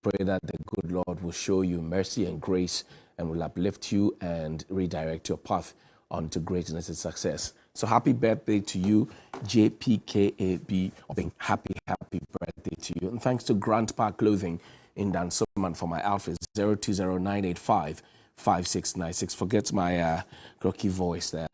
pray that the good Lord will show you mercy and grace and will uplift you and redirect your path onto greatness and success. So happy birthday to you, JPKAB. Happy birthday to you. And thanks to Grant Park Clothing in Dansoman for my outfits, 0209855696. Forget my croaky voice there.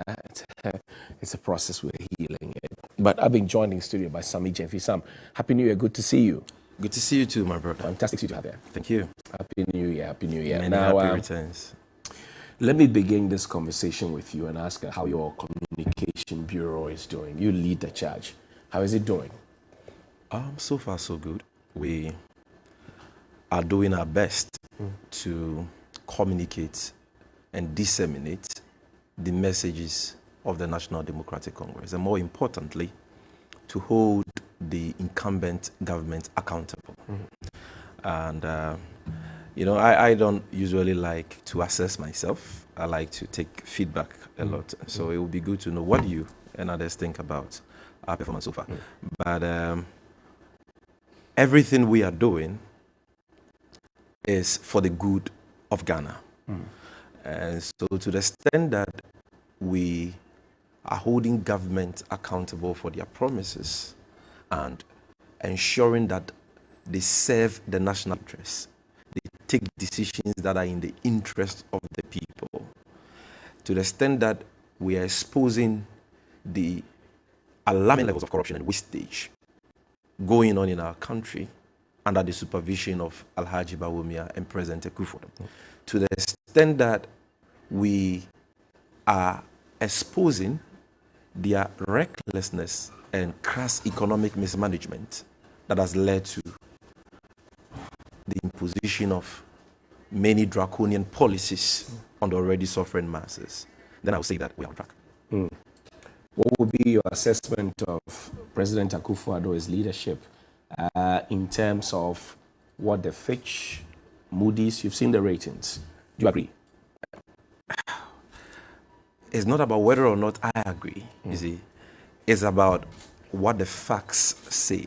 It's a process, we're healing it. But I've been joined in studio by Sammy Gyamfi. Sam, Happy New Year. Good to see you. Good to see you too, my brother. Fantastic to have you. Thank you. Happy New Year. Happy New Year. Many happy returns. Let me begin this conversation with you and ask how your communication bureau is doing. You lead the charge. How is it doing? So far, so good. We are doing our best to communicate and disseminate the messages of the National Democratic Congress, and more importantly, to hold the incumbent government accountable. And, I don't usually like to assess myself. I like to take feedback a lot. So it would be good to know what you and others think about our performance so far. But everything we are doing is for the good of Ghana. And so to the extent that we are holding government accountable for their promises and ensuring that they serve the national interest, they take decisions that are in the interest of the people, to the extent that we are exposing the alarming levels of corruption and wastage going on in our country under the supervision of Alhaji Bawumia and President Akufo, to the extent that we are exposing their recklessness and crass economic mismanagement that has led to the imposition of many draconian policies on the already suffering masses, then I would say that we are on track. What would be your assessment of President Akufo-Addo's leadership in terms of what the Fitch, Moody's, you've seen the ratings. Do you agree? It's not about whether or not I agree, you see. It's about what the facts say.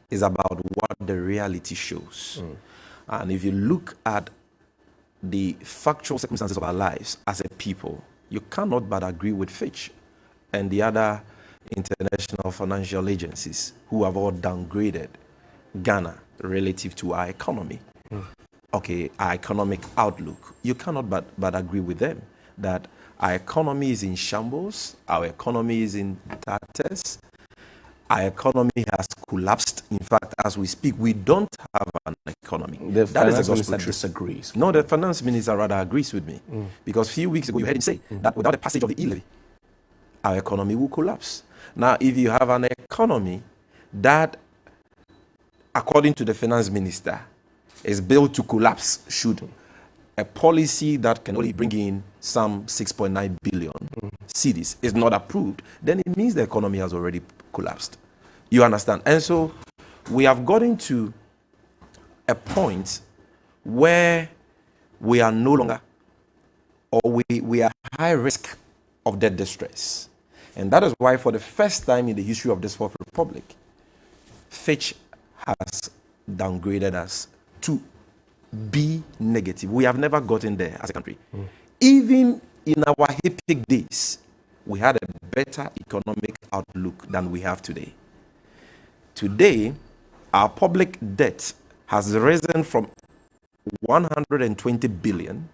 It's about what the reality shows. And if you look at the factual circumstances of our lives as a people, you cannot but agree with Fitch and the other international financial agencies who have all downgraded Ghana relative to our economy. Okay, our economic outlook. You cannot but agree with them that our economy is in shambles, our economy is in tatters, our economy has collapsed. In fact, as we speak, we don't have an economy. The finance minister disagrees. No, the finance minister rather agrees with me. Because a few weeks ago, you heard him say that without the passage of the e-levy, our economy will collapse. Now, if you have an economy that, according to the finance minister, is built to collapse, should a policy that can only bring in some 6.9 billion cedis is not approved, then it means the economy has already collapsed. You understand? And so we have gotten to a point where we are no longer, or we are high risk of debt distress. And that is why, for the first time in the history of this Fourth Republic, Fitch has downgraded us to B negative. We have never gotten there as a country. Even in our hectic days, we had a better economic outlook than we have today. Today, our public debt has risen from 120 billion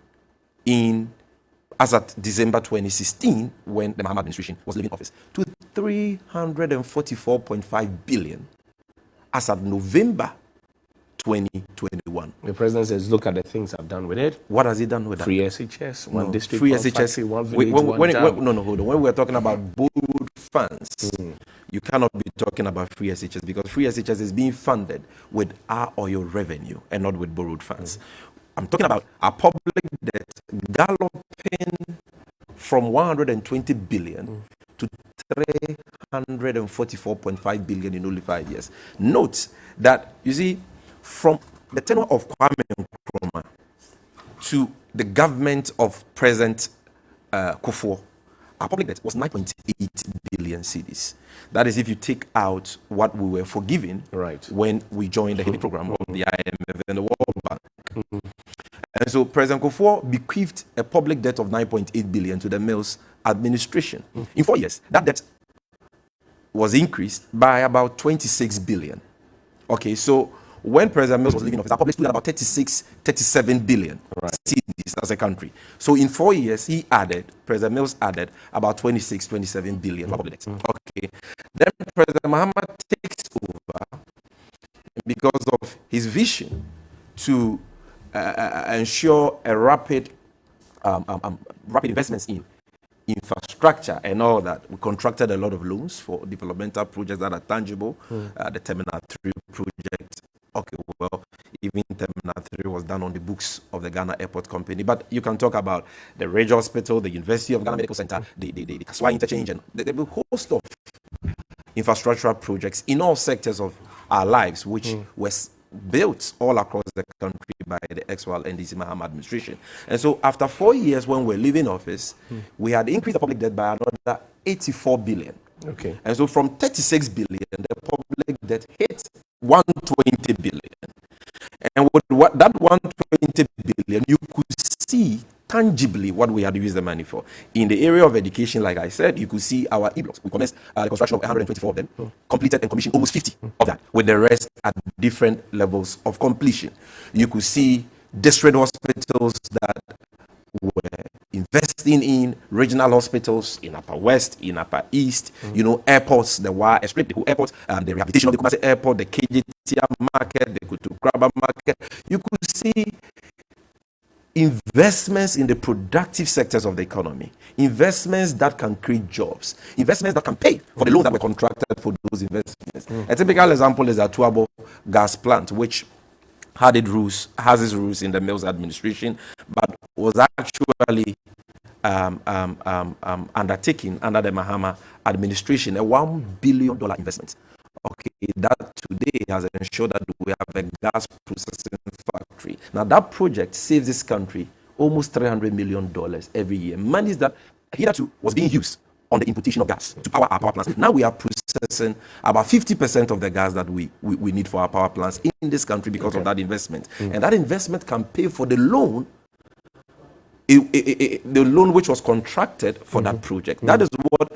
as at December 2016, when the Mahama administration was leaving office, to 344.5 billion as at November 2021. The president says, look at the things I've done with it. What has he done with that? Free SHS, one district, free one SHS, factory, one village, one town. No, hold on. When we're talking about borrowed funds, you cannot be talking about free SHS, because free SHS is being funded with our oil revenue and not with borrowed funds. I'm talking about our public debt galloping from 120 billion to 344.5 billion in only 5 years. Note that, you see, from the tenure of Kwame Nkrumah to the government of President Kufuor, our public debt was 9.8 billion cedis. That is if you take out what we were forgiven when we joined the HEMI program of the IMF and the World Bank. And so President Kufuor bequeathed a public debt of 9.8 billion to the Mills administration. In 4 years, that debt was increased by about 26 billion. Okay, so when President Mills was leaving office, our public stood at about 37 billion cedis as a country. So in 4 years, President Mills added about 27 billion public debt. Okay, then President Mahama takes over because of his vision to ensure a rapid investments in infrastructure and all that. We contracted a lot of loans for developmental projects that are tangible. The Terminal 3 project, okay, well, even Terminal 3 was done on the books of the Ghana Airport Company. But you can talk about the Rage Hospital, the University of Ghana Medical Center, the Kaswa Interchange, and the host of infrastructural projects in all sectors of our lives, which was built all across the country by the ex-Wal NDC Mahama administration. And so after 4 years when we're leaving office, we had increased the public debt by another 84 billion. Okay. And so from 36 billion, the public debt hit 120 billion. And with that 120 billion, you could see tangibly what we had used the money for. In the area of education, like I said, you could see our e-blocks. We commenced the construction of 124 of them, completed and commissioned almost 50 of that, with the rest at different levels of completion. You could see district hospitals that were investing in regional hospitals in Upper West, in Upper East, airports, the Wa Strip, the airports, the rehabilitation of the Kumasi Airport, the KGTR market, the Kutukraba market. You could see investments in the productive sectors of the economy, investments that can create jobs, investments that can pay for the loans that were contracted for those investments. A typical example is the Atuabo gas plant, which has its roots in the Mills administration, but was actually undertaken under the Mahama administration, a $1 billion investment. Okay, that today has ensured that we have a gas processing factory. Now that project saves this country almost $300 million every year. Money that hitherto was being used on the importation of gas to power our power plants. Now we are processing about 50% of the gas that we need for our power plants in this country because of that investment. And that investment can pay for the loan, the loan which was contracted for that project. That is what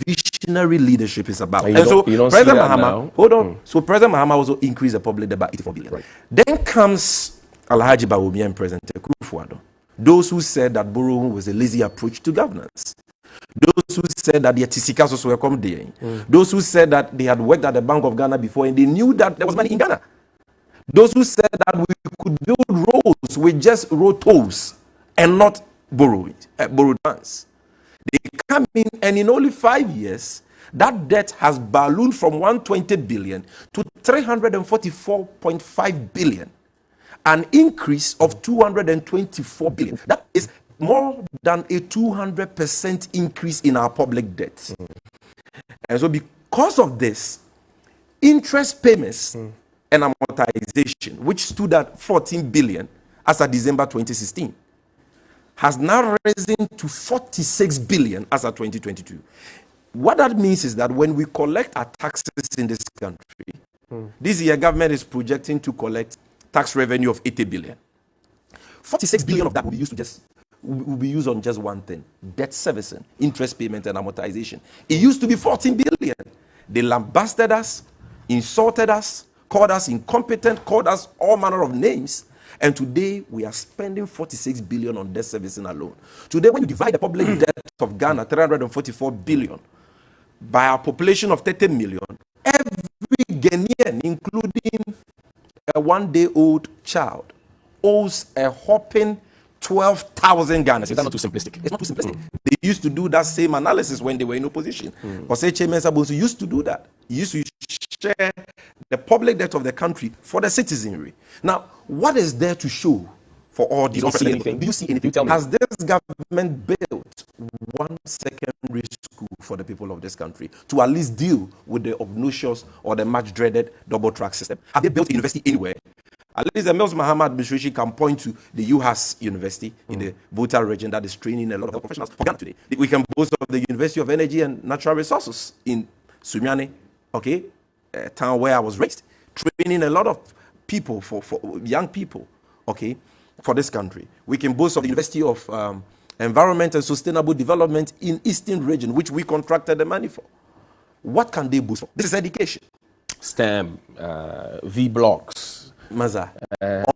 visionary leadership is about. And so President Mahama, hold on. So President Mahama also increased the public debt by 84 billion. Then comes Alhaji Bawumia and President Kufuor. Those who said that borrowing was a lazy approach to governance. Those who said that the Tisikas also welcome there. Those who said that they had worked at the Bank of Ghana before and they knew that there was money in Ghana. Those who said that we could build roads with just road tolls and not borrowed funds. They come in, and in only 5 years, that debt has ballooned from 120 billion to 344.5 billion, an increase of 224 billion. That is more than a 200% increase in our public debt. And so because of this, interest payments and amortization, which stood at 14 billion as of December 2016, has now risen to 46 billion as of 2022. What that means is that when we collect our taxes in this country, this year government is projecting to collect tax revenue of 80 billion. 46 billion of that will be used on just one thing: debt servicing, interest payment, and amortization. It used to be 14 billion. They lambasted us, insulted us, called us incompetent, called us all manner of names. And today we are spending 46 billion on debt servicing alone. Today, when you divide the public debt of Ghana, 344 billion, by our population of 30 million, every Ghanaian, including a one-day-old child, owes a whopping 12,000 Ghana. Is that not too simplistic? It's not too simplistic. They used to do that same analysis when they were in opposition. Osei Mensa Bonsu used to do that. He used to share the public debt of the country for the citizenry. Now, what is there to show for all these? Do you see anything? Tell me. Has this government built one secondary school for the people of this country to at least deal with the obnoxious or the much dreaded double track system? Have they built a university anywhere? At least the Mills Mahama administration can point to the UHAS University in the Volta region that is training a lot of professionals for Ghana today. We can boast of the University of Energy and Natural Resources in Sunyani, okay, a town where I was raised, training a lot of people for young people, okay, for this country. We can boast of the University of Environment and Sustainable Development in Eastern region, which we contracted the money for. What can they boast for? This is education. STEM, V blocks. Maza,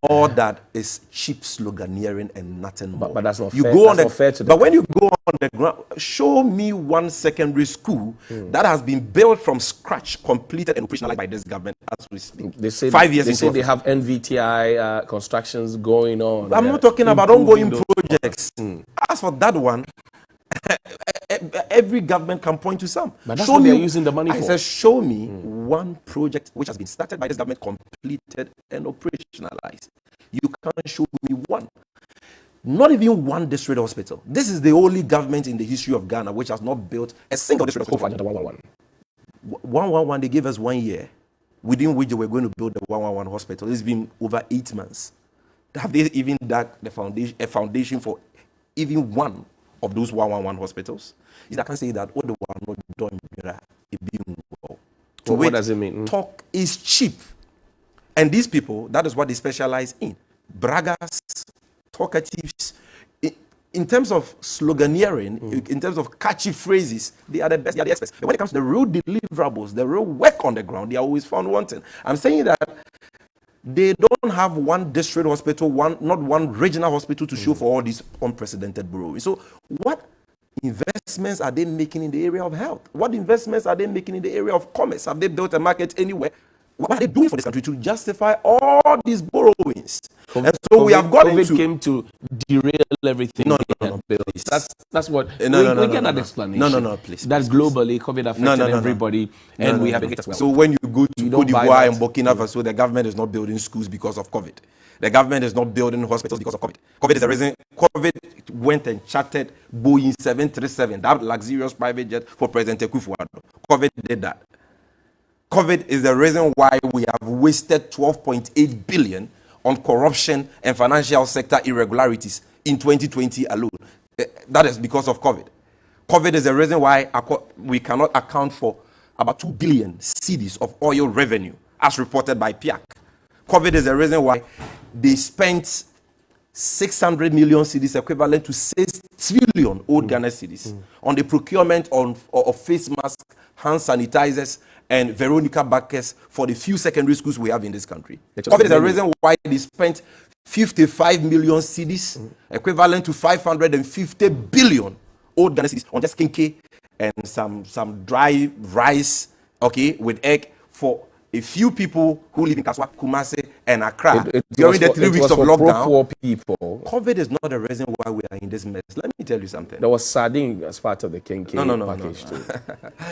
all that is cheap sloganeering and nothing more. But that's not you fair. go That's on the, not fair to them. But when you go on the ground, show me one secondary school that has been built from scratch, completed and operationalized by this government as we speak. They say 5 years they into say they office. have NVTI constructions going on. I'm not talking about ongoing those projects. As for that one, every government can point to some. But that's what they're using the money I for. said, show me one project which has been started by this government, completed and operationalized. You can't show me one. Not even one district hospital. This is the only government in the history of Ghana which has not built a single district hospital. 111, they gave us 1 year, within which they were going to build the 111 hospital. It's been over 8 months. Have they even dug a foundation for even one of those 111 hospitals? I can say that what the one not done being well. So what does it mean? Talk is cheap. And these people, that is what they specialize in. Braggers, talkatives. In terms of sloganeering, in terms of catchy phrases, they are the best, they are the experts. But when it comes to the real deliverables, the real work on the ground, they are always found wanting. I'm saying that they don't have one district hospital, not one regional hospital to show for all these unprecedented borrowing. So what investments are they making in the area of health? What investments are they making in the area of commerce? Have they built a market anywhere? What are they doing for this country to justify all these borrowings? And so we have got COVID came to derail everything. No, please. That's what we get that explanation. No, please. That globally COVID affected everybody, and we have it as well. So when you go to Cote d'Ivoire and Burkina Faso, the government is not building schools because of COVID. The government is not building hospitals because of COVID. COVID is the reason. COVID went and chartered Boeing 737, that luxurious private jet for President Akufo-Addo. COVID did that. COVID is the reason why we have wasted 12.8 billion on corruption and financial sector irregularities in 2020 alone. That is because of COVID. COVID is the reason why we cannot account for about 2 billion cedis of oil revenue, as reported by PIAC. COVID is the reason why they spent 600 million cedis, equivalent to 6 trillion old Ghana cedis, on the procurement of face masks, hand sanitizers, and Veronica Bacchus for the few secondary schools we have in this country. COVID is the reason why they spent 55 million cedis, equivalent to 550 billion old Ghana cedis, on just kinky and some dry rice, okay, with egg for a few people who live in Kaswa, Kumasi, and Accra during the 3 weeks of lockdown. Poor people. COVID is not the reason why we are in this mess. Let me tell you something. There was sardine as part of the Kenke package too.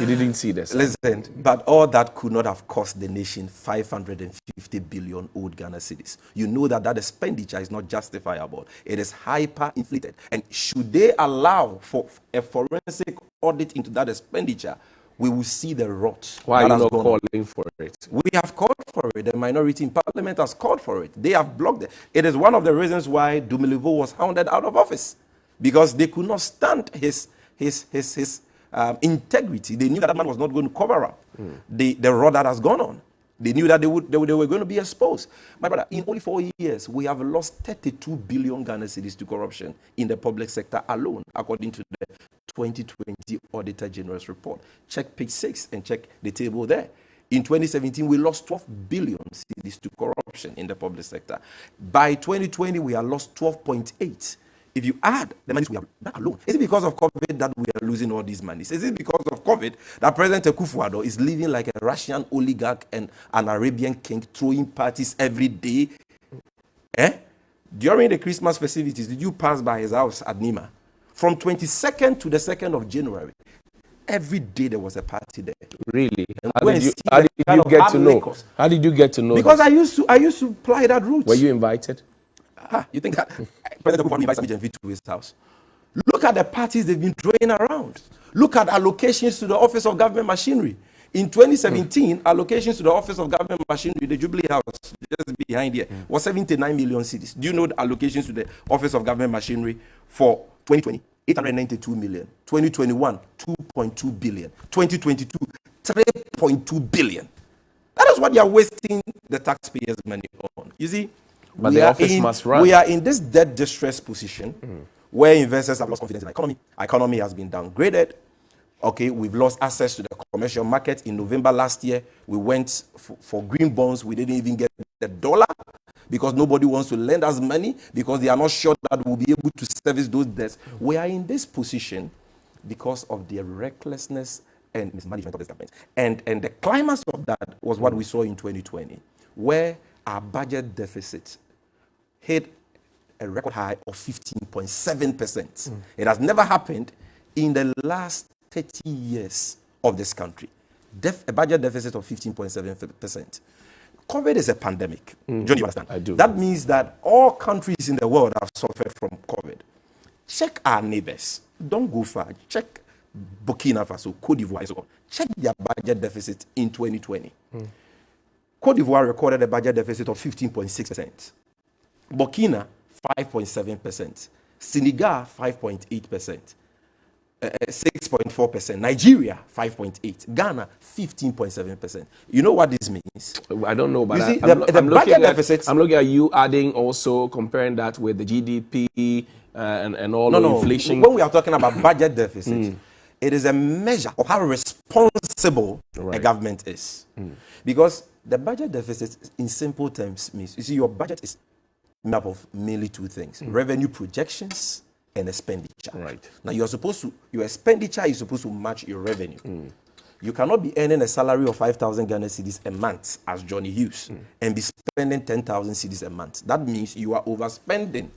You didn't see this. Listen, but all that could not have cost the nation 550 billion old Ghana cedis. You know that expenditure is not justifiable. It is hyper-inflated. And should they allow for a forensic audit into that expenditure, we will see the rot. Why are you not calling for it? We have called for it. The minority in parliament has called for it. They have blocked it. It is one of the reasons why Dumilivo was hounded out of office, because they could not stand his integrity. They knew that man was not going to cover up the rot that has gone on. They knew that they were going to be exposed. My brother, in only 4 years, we have lost 32 billion Ghana cedis to corruption in the public sector alone, according to the 2020 Auditor General's report. Check page 6 and check the table there. In 2017, we lost 12 billion cedis to corruption in the public sector. By 2020, we have lost 12.8. If you add the money we have, that alone, is it because of COVID that we are losing all these monies? Is it because of COVID that President Akufo-Addo is living like a Russian oligarch and an Arabian king, throwing parties every day? During the Christmas festivities, did you pass by his house at Nima? From 22nd to the 2nd of January, every day there was a party there. Really? And How did you get to know? How did you get to know? Because I used to ply that route. Were you invited? You think that President Akufo invited Sammy Gyamfi to his house? Look at the parties they've been throwing around. Look at allocations to the Office of Government Machinery. In 2017, allocations to the Office of Government Machinery, the Jubilee House, just behind here, was 79 million cedis. Do you know the allocations to the Office of Government Machinery for 2020? 892 million. 2021, 2.2 billion. 2022, 3.2 billion. That is what they are wasting the taxpayers' money on. You see, but the office must run. We are in this debt distress position where investors have lost confidence in the economy. Our economy has been downgraded. Okay, we've lost access to the commercial market. In November last year, we went for green bonds. We didn't even get the dollar because nobody wants to lend us money because they are not sure that we'll be able to service those debts. We are in this position because of the recklessness and mismanagement of this government. And the climax of that was what we saw in 2020, where our budget deficit hit a record high of 15.7%. It has never happened in the last 30 years of this country. A budget deficit of 15.7%. COVID is a pandemic. John, you understand? I do. That means that all countries in the world have suffered from COVID. Check our neighbors. Don't go far. Check Burkina Faso, Cote d'Ivoire, and so on. Check their budget deficit in 2020. Cote d'Ivoire recorded a budget deficit of 15.6%. Burkina, 5.7%. Senegal, 5.8%. 6.4%. Nigeria, 5.8%. Ghana, 15.7%. You know what this means? I don't know, but I'm budget deficit. I'm looking at you adding also comparing that with the GDP and all the inflation. When we are talking about budget deficit, it is a measure of how responsible a government is. Because the budget deficit, in simple terms, means, you see, your budget is made up of mainly two things: revenue projections and expenditure. Right. Now, your expenditure is supposed to match your revenue. You cannot be earning a salary of 5,000 Ghana cedis a month as Johnny Hughes and be spending 10,000 cedis a month. That means you are overspending.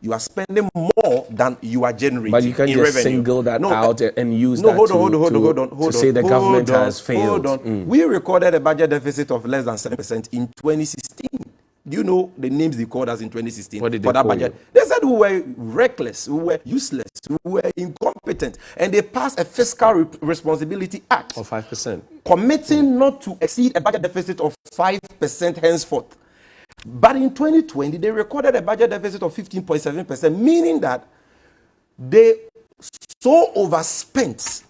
You are spending more than you are generating. But you can't just revenue. single that out and use that hold on, to say the government has failed. We recorded a budget deficit of less than 7% in 2016. Do you know the names they called us in 2016 what did for they that call budget? you? They said we were reckless, we were useless, we were incompetent. And they passed a Fiscal Responsibility Act Of 5%. committing not to exceed a budget deficit of 5% henceforth. But in 2020, they recorded a budget deficit of 15.7%, meaning that they so overspent.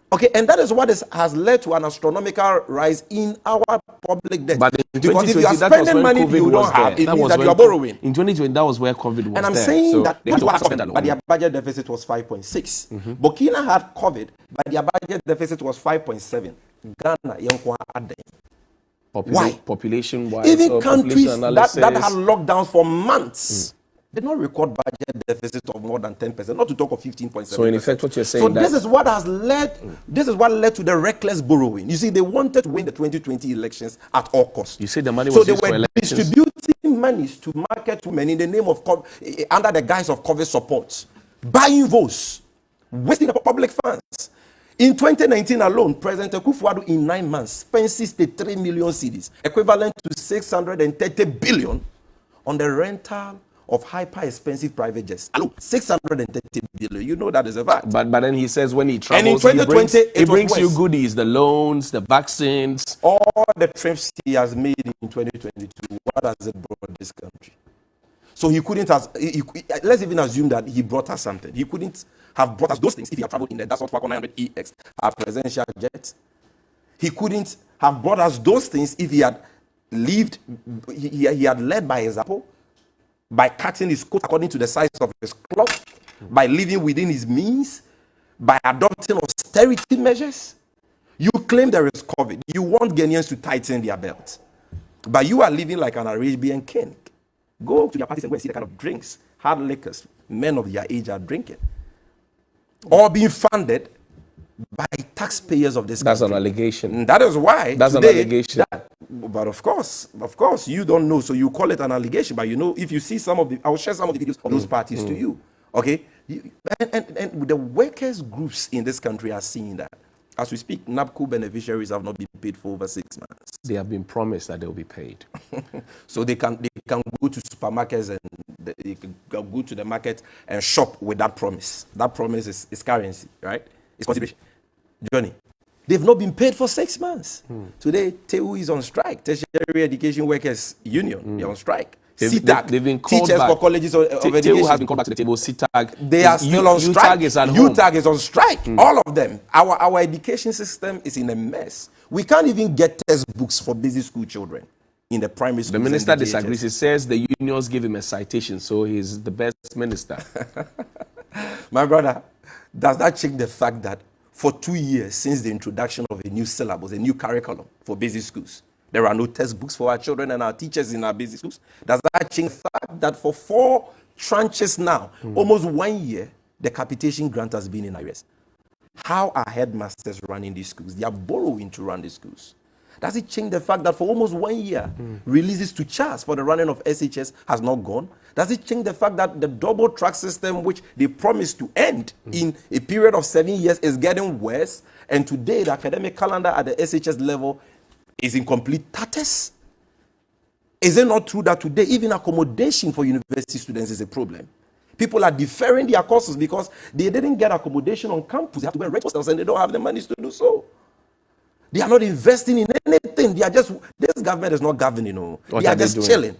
Okay, and that is what has led to an astronomical rise in our public debt. But in because if you are 2020, that was spending when money COVID you don't was have, there. it That means was that when you are borrowing. In 2020, that was where COVID was And I'm there. saying So that they had to what spend happened, that but money. their budget deficit was 5.6. Burkina had COVID, but their budget deficit was 5.7. Ghana, why? Population-wise, Even countries population that had lockdowns for months did not record budget deficit of more than 10%, not to talk of 15.7%. So in effect, what you're saying So that this is what has led. This is what led to the reckless borrowing. You see, they wanted to win the 2020 elections at all costs. you say the money So was they used for were elections. distributing monies to market women in the name of under the guise of COVID support, buying votes, wasting the public funds. In 2019 alone, President Akufo-Addo in 9 months spent 63 million cedis, equivalent to 630 billion, on the rental of hyper-expensive private jets. 630 billion. You know that is a fact. But then he says when he travels, And in 2020, he brings you worse. goodies, the loans, the vaccines. All the trips he has made in 2022, what has it brought this country? So he couldn't have, let's even assume that he brought us something. He couldn't have brought us those things if he had traveled in the Dassault Falcon 900EX, our presidential jet. He couldn't have brought us those things if he had lived, he had led by example, by cutting his coat according to the size of his cloth, by living within his means, by adopting austerity measures. You claim there is COVID. You want Ghanaians to tighten their belts. But you are living like an Arabian king. Go to your parties and go and see the kind of drinks, hard liquors, men of their age are drinking. All being funded by taxpayers of this That's country. an allegation. And that is why That's today, an allegation. But of course, you don't know, so you call it an allegation. But you know, if you see some of the, I'll share some of the videos of those parties to you. Okay, and the workers groups in this country are seeing that. As we speak, NABCO beneficiaries have not been paid for over 6 months. They have been promised that they will be paid. So they can go to supermarkets and they can go to the market and shop with that promise. That promise is currency, right? It's consideration. Johnny, They've not been paid for 6 months. Today, TEU is on strike. Tertiary Education Workers Union, they're on strike. CTAG, they've been called teachers back. for colleges of education. TEU has been called back to the table. CTAG, They are still on strike. UTAG is at home. UTAG is on strike. All of them. Our education system is in a mess. We can't even get textbooks for basic school children in the primary schools. The minister disagrees. He says the unions give him a citation, so he's the best minister. My brother, does that change the fact that for 2 years since the introduction of a new syllabus, a new curriculum for basic schools, there are no textbooks for our children and our teachers in our basic schools? Does that change the fact that for 4 tranches now, almost 1 year, the capitation grant has been in arrears? How are headmasters running these schools? They are borrowing to run these schools. Does it change the fact that for almost 1 year, releases to CHAS for the running of SHS has not gone? Does it change the fact that the double track system, which they promised to end in a period of 7 years, is getting worse? And today, the academic calendar at the SHS level is in complete tatters? Is it not true that today, even accommodation for university students is a problem? People are deferring their courses because they didn't get accommodation on campus. They have to go and rent hostels and they don't have the money to do so. They are not investing in anything. They are just, this government is not governing. They are just chilling.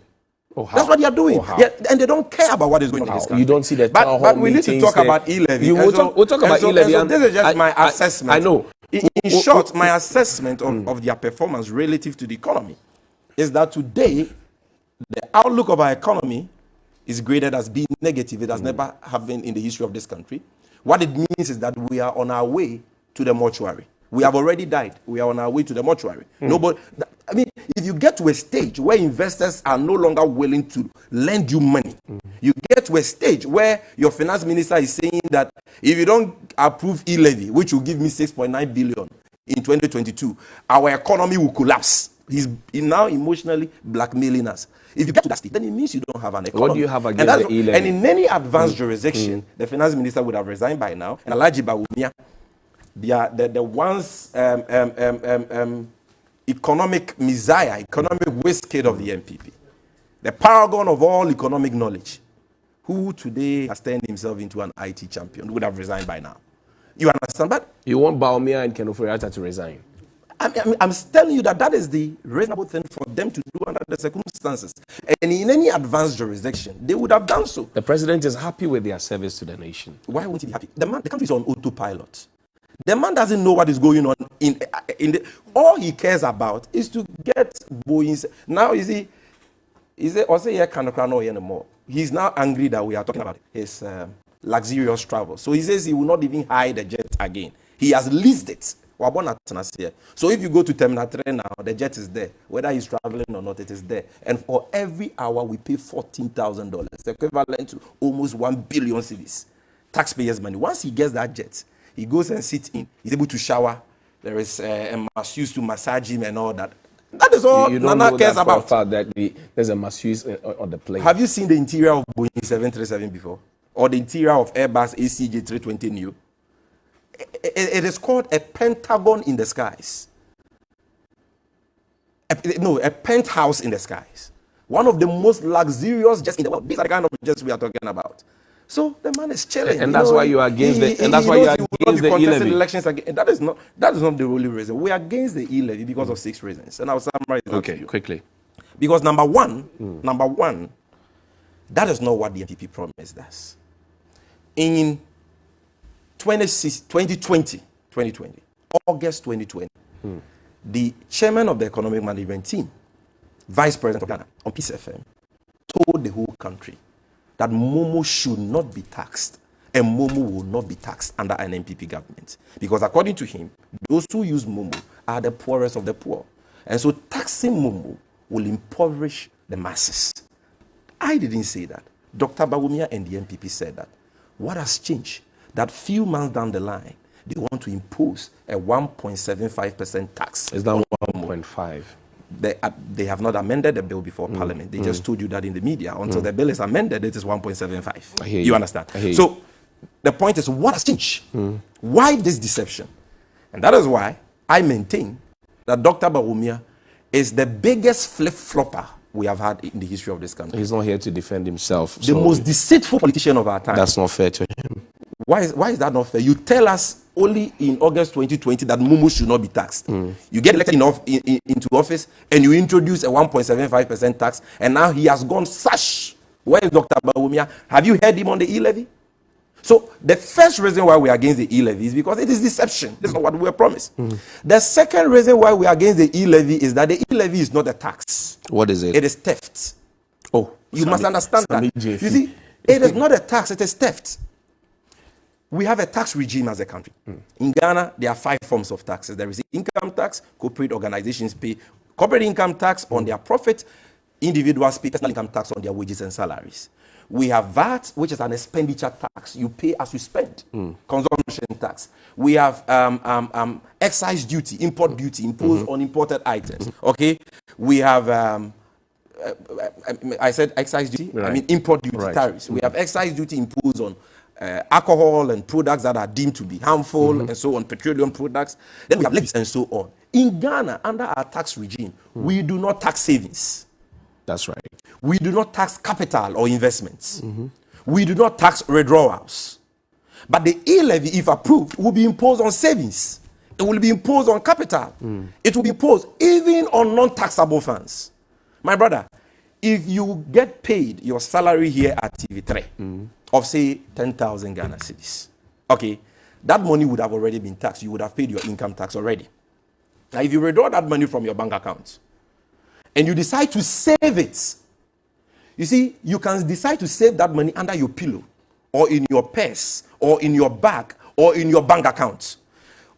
That's what they are doing. Yeah, and they don't care about what is going on in this country. You don't see the town hall But we need to talk there. about e-levy. We'll talk about e-levy. So this is just my assessment. I know. In short, my assessment of their performance relative to the economy is that today, the outlook of our economy is graded as being negative. It has never happened in the history of this country. What it means is that we are on our way to the mortuary. We have already died. We are on our way to the mortuary. Nobody, I mean, if you get to a stage where investors are no longer willing to lend you money, you get to a stage where your finance minister is saying that if you don't approve e-levy, which will give me 6.9 billion in 2022, our economy will collapse. He's now emotionally blackmailing us. If you get to that stage, then it means you don't have an economy. What do you have against the e-levy? And in any advanced jurisdiction, the finance minister would have resigned by now. And Alhaji Bawumia, the once economic messiah, economic whiz-kid of the MPP, the paragon of all economic knowledge, who today has turned himself into an IT champion, would have resigned by now. You understand that? You want Bawumia and Ken Ofori-Atta to resign? I'm telling you that is the reasonable thing for them to do under the circumstances. And in any advanced jurisdiction, they would have done so. The president is happy with their service to the nation. Why won't he be happy? The country is on autopilot. The man doesn't know what is going on all he cares about is to get Boeing's. Now he's now angry that we are talking about his luxurious travel. So he says he will not even hire the jet again. He has leased it. So if you go to Terminal 3 now, the jet is there. Whether he's traveling or not, it is there. And for every hour, we pay $14,000, equivalent to almost 1 billion cedis. Taxpayers' money. Once he gets that jet, he goes and sits in. He's able to shower. There is a masseuse to massage him and all that. That is all Nana cares about. That there's a masseuse on the plane. Have you seen the interior of Boeing 737 before? Or the interior of Airbus ACJ320neo? It is called a pentagon in the skies. A penthouse in the skies. One of the most luxurious jets in the world. These are the kind of jets we are talking about. So the man is chilling. And that's why you are against the e-levy. Elections again. That is not the only reason. We are against the e-levy because of 6 reasons. And I'll summarize that to you. Quickly. Because number one, that is not what the MPP promised us. In 2020, August 2020, the chairman of the economic management team, Vice President of Ghana, on Peace FM, told the whole country that Momo should not be taxed, and Momo will not be taxed under an MPP government. Because according to him, those who use Momo are the poorest of the poor. And so taxing Momo will impoverish the masses. I didn't say that. Dr. Bawumia and the MPP said that. What has changed? That few months down the line, they want to impose a 1.75% tax. Is that 1.5? They have not amended the bill before Parliament. They just told you that in the media. Until the bill is amended, it is 1.75. You understand? So the point is, what has changed? Why this deception? And that is why I maintain that Dr. Bawumia is the biggest flip-flopper we have had in the history of this country. He's not here to defend himself. The most deceitful politician of our time. That's not fair to him. Why is that not fair? You tell us only in August 2020 that Momo should not be taxed. You get elected into office and you introduce a 1.75% tax, and now he has gone sash. Where is Dr. Bawumia? Have you heard him on the e-levy? So the first reason why we are against the e-levy is because it is deception. This is not what we were promised. The second reason why we are against the e-levy is that the e-levy is not a tax. What is it? It is theft. Oh, you must understand Sammy that. Gyamfi. You see, it is not a tax, it is theft. We have a tax regime as a country. In Ghana, there are 5 forms of taxes. There is income tax. Corporate organizations pay corporate income tax on their profit. Individuals pay personal income tax on their wages and salaries. We have VAT, which is an expenditure tax. You pay as you spend. Consumption tax. We have excise duty, import duty imposed on imported items. Okay. We have I said excise duty. Right. I mean import duty tariffs. We have excise duty imposed on alcohol and products that are deemed to be harmful and so on, petroleum products. Then we have levies and so on. In Ghana, under our tax regime, we do not tax savings. That's right. We do not tax capital or investments. We do not tax withdrawals. But the e-levy, if approved, will be imposed on savings. It will be imposed on capital. It will be imposed even on non-taxable funds. My brother, if you get paid your salary here at TV3 of say 10,000 Ghana cedis, okay, that money would have already been taxed. You would have paid your income tax already. Now, if you withdraw that money from your bank account and you decide to save it, you see, you can decide to save that money under your pillow or in your purse or in your bag or in your bank account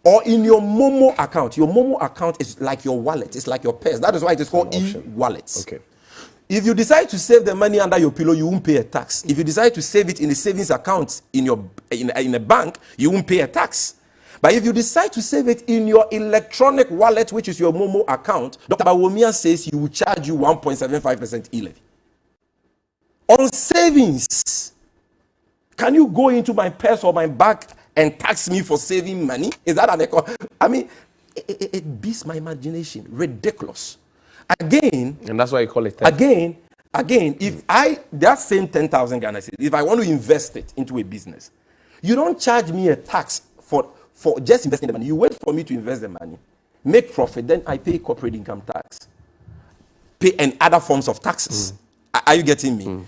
or in your Momo account. Your Momo account is like your wallet. It's like your purse. That is why it is called e-wallets. Okay. If you decide to save the money under your pillow, you won't pay a tax. If you decide to save it in a savings account in a bank, you won't pay a tax. But if you decide to save it in your electronic wallet, which is your Momo account, Dr. Bawumia says he will charge you 1.75% e-levy. On savings, can you go into my purse or my bag and tax me for saving money? Is that an echo? I mean, it beats my imagination. Ridiculous. Again, And that's why you call it theft. Again, if that same 10,000 Ghana cedis, if I want to invest it into a business, you don't charge me a tax for just investing the money. You wait for me to invest the money, make profit, then I pay corporate income tax, pay and other forms of taxes. Are you getting me?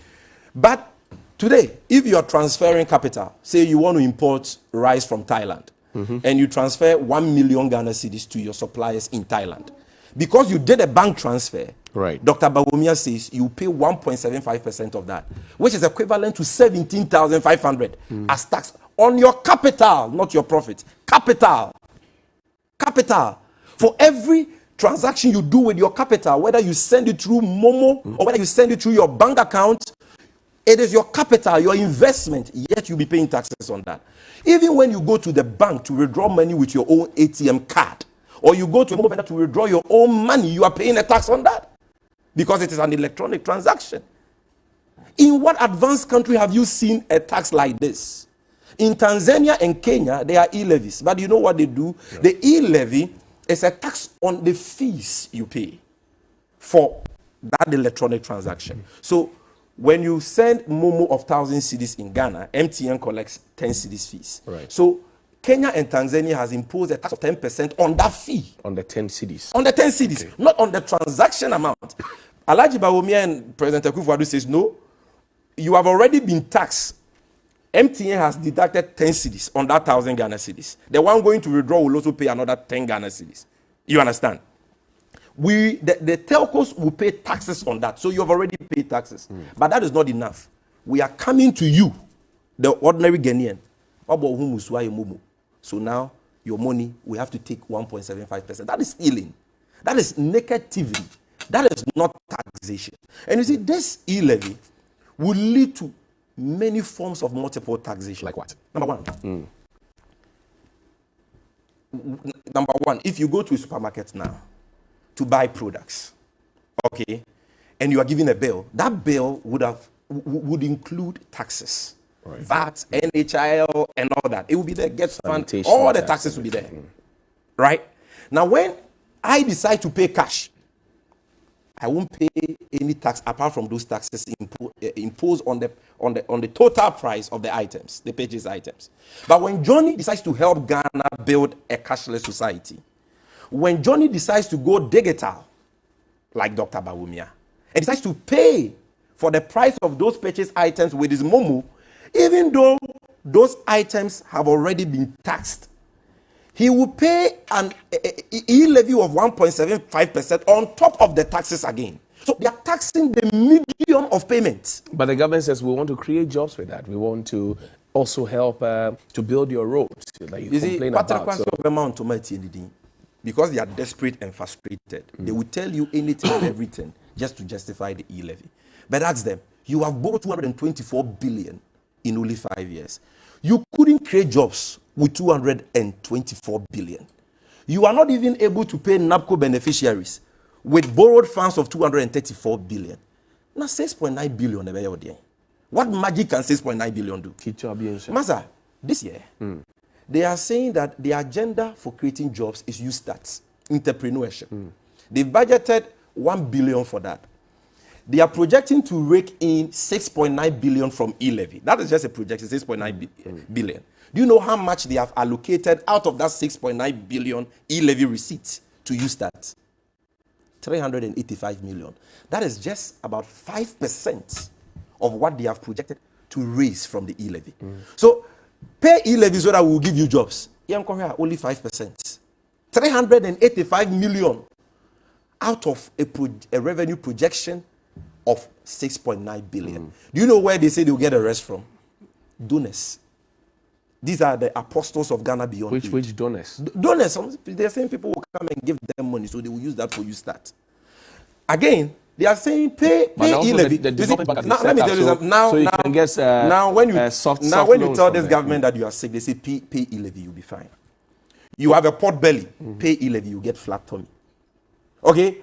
But today, if you are transferring capital, say you want to import rice from Thailand, and you transfer 1 million Ghana cedis to your suppliers in Thailand, because you did a bank transfer, right? Dr. Bawumia says you pay 1.75% of that, which is equivalent to 17,500 as tax on your capital, not your profit. Capital. For every transaction you do with your capital, whether you send it through Momo or whether you send it through your bank account, it is your capital, your investment, yet you'll be paying taxes on that. Even when you go to the bank to withdraw money with your own ATM card, or you go to a mobile bank to withdraw your own money, you are paying a tax on that because it is an electronic transaction. In what advanced country have you seen a tax like this? In Tanzania and Kenya, there are e-levies, but you know what they do? Yeah. The e-levy is a tax on the fees you pay for that electronic transaction. So when you send Momo of 1,000 cedis in Ghana, MTN collects 10 cedis fees. Right. So Kenya and Tanzania has imposed a tax of 10% on that fee. On the 10 cedis. On the 10 cedis, okay. Not on the transaction amount. Alhaji Bawumia and President Akufo-Addo says, no, you have already been taxed. MTN has deducted 10 cedis on that 1,000 Ghana cedis. The one going to withdraw will also pay another 10 Ghana cedis. You understand? The telcos will pay taxes on that. So you have already paid taxes. But that is not enough. We are coming to you, the ordinary Ghanaian. So now, your money, we have to take 1.75%. That is stealing. That is naked thievery. That is not taxation. And you see, this e-levy will lead to many forms of multiple taxation. Like what? Number one, if you go to a supermarket now to buy products, okay, and you are given a bill, that bill would include taxes. Right. VAT, NHIL, and all that. It will be there, get fund, all the taxes will be there. Right? Now, when I decide to pay cash, I won't pay any tax apart from those taxes imposed on the total price of the items, the purchase items. But when Johnny decides to help Ghana build a cashless society, when Johnny decides to go digital, like Dr. Bawumia, and decides to pay for the price of those purchase items with his momo, even though those items have already been taxed, he will pay an e-levy of 1.75% on top of the taxes again. So they are taxing the medium of payment. But the government says we want to create jobs with that. We want to also help to build your roads, like you complain about. So. Because they are desperate and frustrated, they will tell you anything and everything just to justify the e-levy. But ask them, you have borrowed 224 billion in only 5 years. You couldn't create jobs with 224 billion. You are not even able to pay NAPCO beneficiaries with borrowed funds of 234 billion. Now 6.9 billion. What magic can 6.9 billion do? Master, this year, they are saying that the agenda for creating jobs is you start entrepreneurship. They've budgeted 1 billion for that. They are projecting to rake in 6.9 billion from e-levy. That is just a projection, 6.9 billion. Do you know how much they have allocated out of that 6.9 billion e-levy receipts to use that? 385 million. That is just about 5% of what they have projected to raise from the e-levy. So pay e-levy so that we will give you jobs. Only 5%. 385 million out of a revenue projection of 6.9 billion. Do you know where they say they will get the rest from? Donors. These are the apostles of Ghana beyond. Which donors? Donors. They are saying people will come and give them money, so they will use that for you start. Again, they are saying pay e-levy. Now let me tell you something. Now when you tell this government that you are sick, they say pay e-levy, you'll be fine. You have a pot belly, pay e-levy, you get flat tummy. Okay?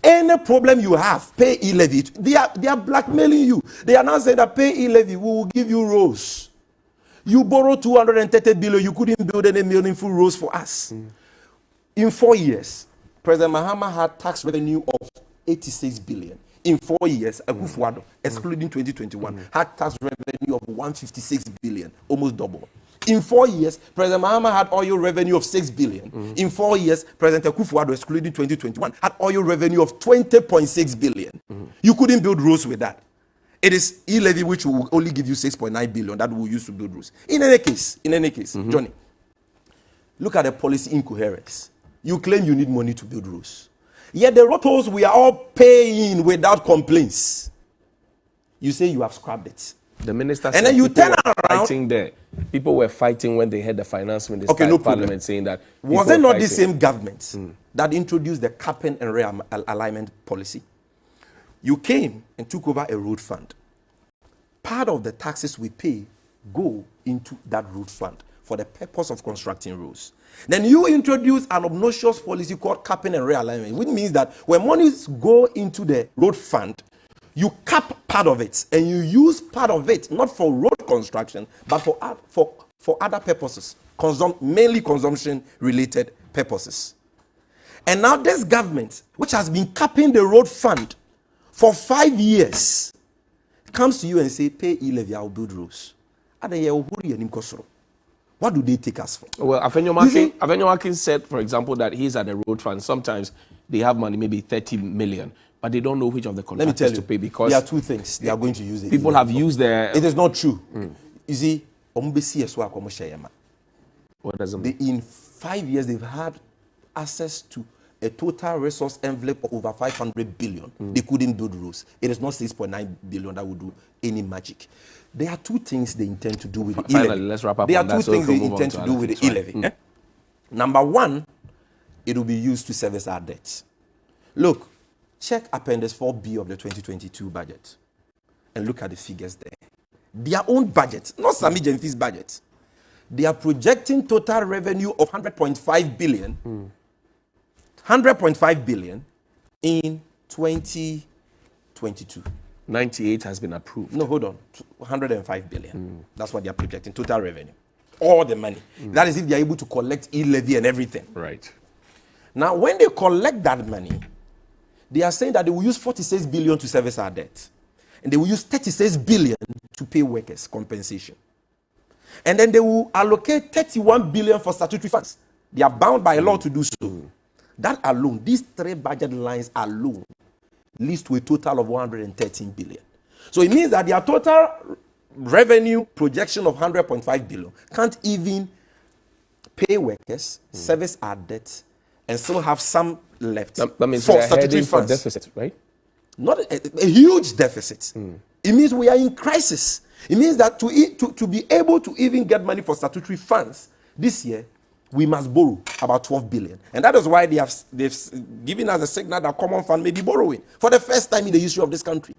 Any problem you have, pay e-levy. They are blackmailing you. They are now saying that pay e-levy, we will give you roads. You borrow 230 billion, you couldn't build any meaningful roads for us. In 4 years, President Mahama had tax revenue of 86 billion. In 4 years, Akufo-Addo, excluding 2021, had tax revenue of 156 billion, almost double. In 4 years, President Mahama had oil revenue of 6 billion. In 4 years, President Akufo-Addo, excluding 2021, had oil revenue of 20.6 billion. You couldn't build roads with that. It is e-levy which will only give you 6.9 billion that we will use to build roads. In any case, Johnny, look at the policy incoherence. You claim you need money to build roads. Yet the road tolls we are all paying without complaints. You say you have scrapped it. The minister and then you turn around. Fighting there. People were fighting when they had the finance minister in parliament saying that. Was it not the same government that introduced the capping and realignment policy? You came and took over a road fund. Part of the taxes we pay go into that road fund for the purpose of constructing roads. Then you introduce an obnoxious policy called capping and realignment, which means that when monies go into the road fund, you cap part of it and you use part of it not for road construction but for other purposes, mainly consumption related purposes. And now this government, which has been capping the road fund for 5 years, comes to you and say, pay e-levy, I'll build roads. What do they take us for? Well, Afenyo said, for example, that he's at the road fund. Sometimes they have money, maybe 30 million, but they don't know which of the contractors to pay because there are two things they are going to use it. People have used their. It is not true. You see, what does it mean? In 5 years, they've had access to a total resource envelope of over 500 billion. They couldn't build roads. It is not 6.9 billion that would do any magic. There are two things they intend to do with the e-levy. Let's wrap up. There are two things they intend to do with the e-levy. Number one, it will be used to service our debts. Look, check Appendix 4B of the 2022 budget and look at the figures there. Their own budget, not Sammy Gyamfi's budget. They are projecting total revenue of 100.5 billion. 100.5 billion in 2022. 98 has been approved. No, hold on. 105 billion. That's what they are projecting, total revenue. All the money. That is if they are able to collect e-levy and everything. Right. Now, when they collect that money, They are saying that they will use 46 billion to service our debt. And they will use 36 billion to pay workers compensation. And then they will allocate 31 billion for statutory funds. They are bound by law to do so. That alone, these three budget lines alone, leads to a total of 113 billion. So it means that their total revenue projection of 100.5 billion can't even pay workers, service our debt, and still have some left That means for we are statutory heading for funds. deficit, right? Not a huge deficit. It means we are in crisis. It means that to be able to even get money for statutory funds this year, we must borrow about 12 billion. And that is why they've given us a signal that common fund may be borrowing for the first time in the history of this country.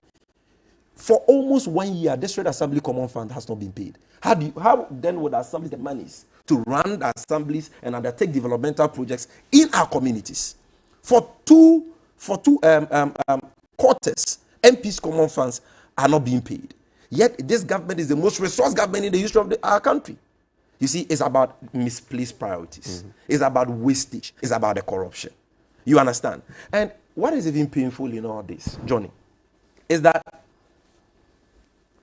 For almost 1 year, the State Assembly Common Fund has not been paid. How then would assemblies get monies to run the assemblies and undertake developmental projects in our communities? For two quarters, MPs' common funds are not being paid. Yet this government is the most resource government in the history of our country. You see, it's about misplaced priorities. It's about wastage. It's about the corruption. You understand? And what is even painful in all this, Johnny, is that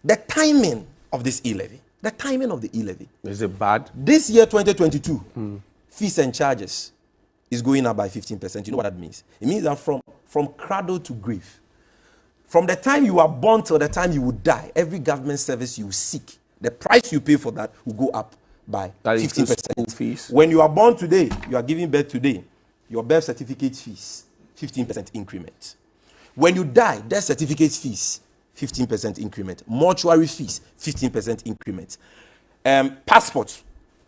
the timing of this e-levy, Is it bad? this year, 2022, fees and charges is going up by 15%. You know what that means? It means that from cradle to grave, from the time you are born till the time you will die, every government service you seek, the price you pay for that will go up by 15%. School fees. When you are born today, you are giving birth today, your birth certificate fees, 15% increment. When you die, death certificate fees, 15% increment. Mortuary fees, 15% increment. Passports,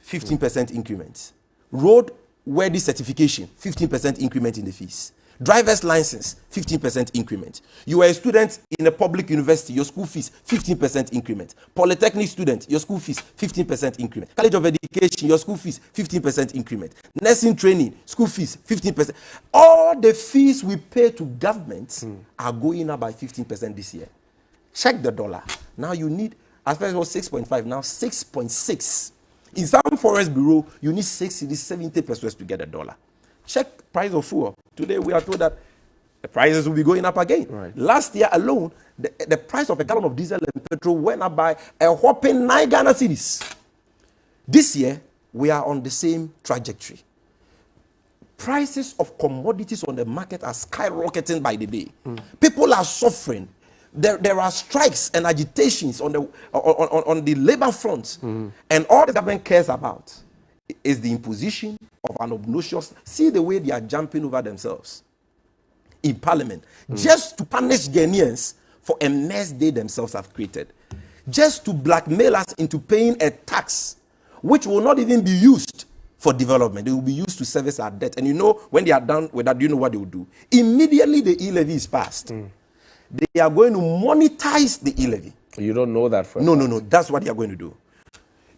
15% increment. Road worthy certification, 15% increment in the fees. Driver's license, 15% increment. You are a student in a public university, your school fees, 15% increment. Polytechnic student, your school fees, 15% increment. College of Education, your school fees, 15% increment. Nursing training, school fees, 15%. All the fees we pay to government are going up by 15% this year. Check the dollar. Now you need, as first it was 6.5, now 6.6. In some forest bureau, you need 70 pesos to get a dollar. Check price of fuel. Today we are told that the prices will be going up again. Right. Last year alone, the price of a gallon of diesel and petrol went up by a whopping 9 Ghana cedis. This year, we are on the same trajectory. Prices of commodities on the market are skyrocketing by the day. People are suffering. There are strikes and agitations on the labor front. And all the government cares about is the imposition of an obnoxious. See the way they are jumping over themselves in parliament just to punish Ghanaians for a mess they themselves have created, just to blackmail us into paying a tax which will not even be used for development. It will be used to service our debt. And you know, when they are done with that, do you know what they will do? Immediately the e-levy is passed, they are going to monetize the e-levy. You don't know that for No. That's what they are going to do.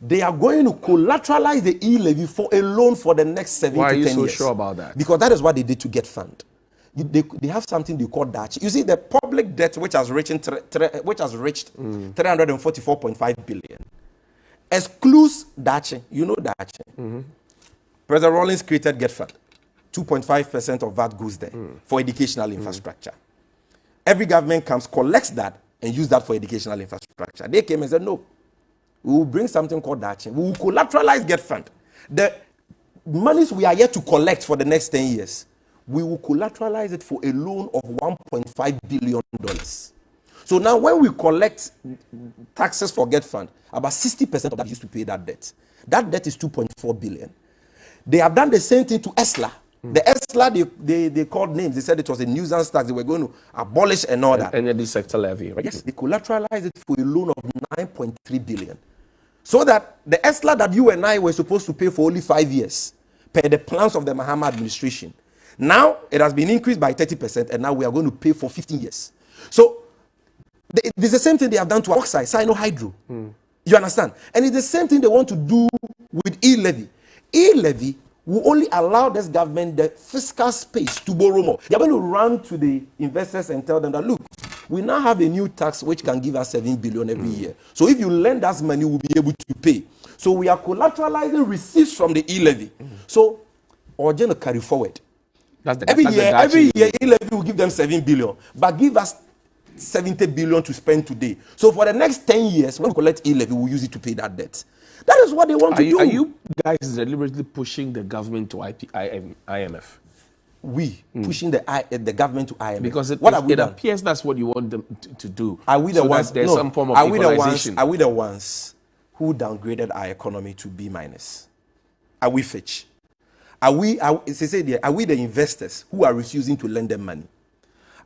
They are going to collateralize the e-levy for a loan for the next 7 to 10 years. Why are you so sure about that? Because that is what they did to get fund. They have something they call dachi. You see, the public debt which has reached 344.5 billion excludes dachi. You know dachi. President Rawlings created Get Fund. 2.5% of that goes there for educational infrastructure. Every government comes, collects that, and use that for educational infrastructure. They came and said, no, we will bring something called dachi. We will collateralize Get Fund. The monies we are yet to collect for the next 10 years, we will collateralize it for a loan of $1.5 billion. So now when we collect taxes for Get Fund, about 60% of that used to pay that debt. That debt is 2.4 billion. They have done the same thing to ESLA. The ESLA, they called names. They said it was a nuisance tax. They were going to abolish and all that. Energy sector levy, right? Yes, they collateralized it for a loan of 9.3 billion. So that the ESLA that you and I were supposed to pay for only 5 years, per the plans of the Mahama administration, now it has been increased by 30%, and now we are going to pay for 15 years. So it's the same thing they have done to oxide, Sino-Hydro. You understand? And it's the same thing they want to do with e-levy. E-levy will only allow this government the fiscal space to borrow more. They're going to run to the investors and tell them that, look, we now have a new tax which can give us 7 billion every year. So if you lend us money, we'll be able to pay. So we are collateralizing receipts from the e-levy. So, or going to carry forward. Every year, e-levy will give them 7 billion, but give us 70 billion to spend today. So for the next 10 years, when we collect e-levy, we'll use it to pay that debt. That is what they want to do. Are you guys deliberately pushing the government to IMF? We pushing the government to IMF because it appears that's what you want them to do. Are we the so ones? There's No. some form of Are equalization. we the ones who downgraded our economy to B minus? Are we Fitch? Are we the investors who are refusing to lend them money?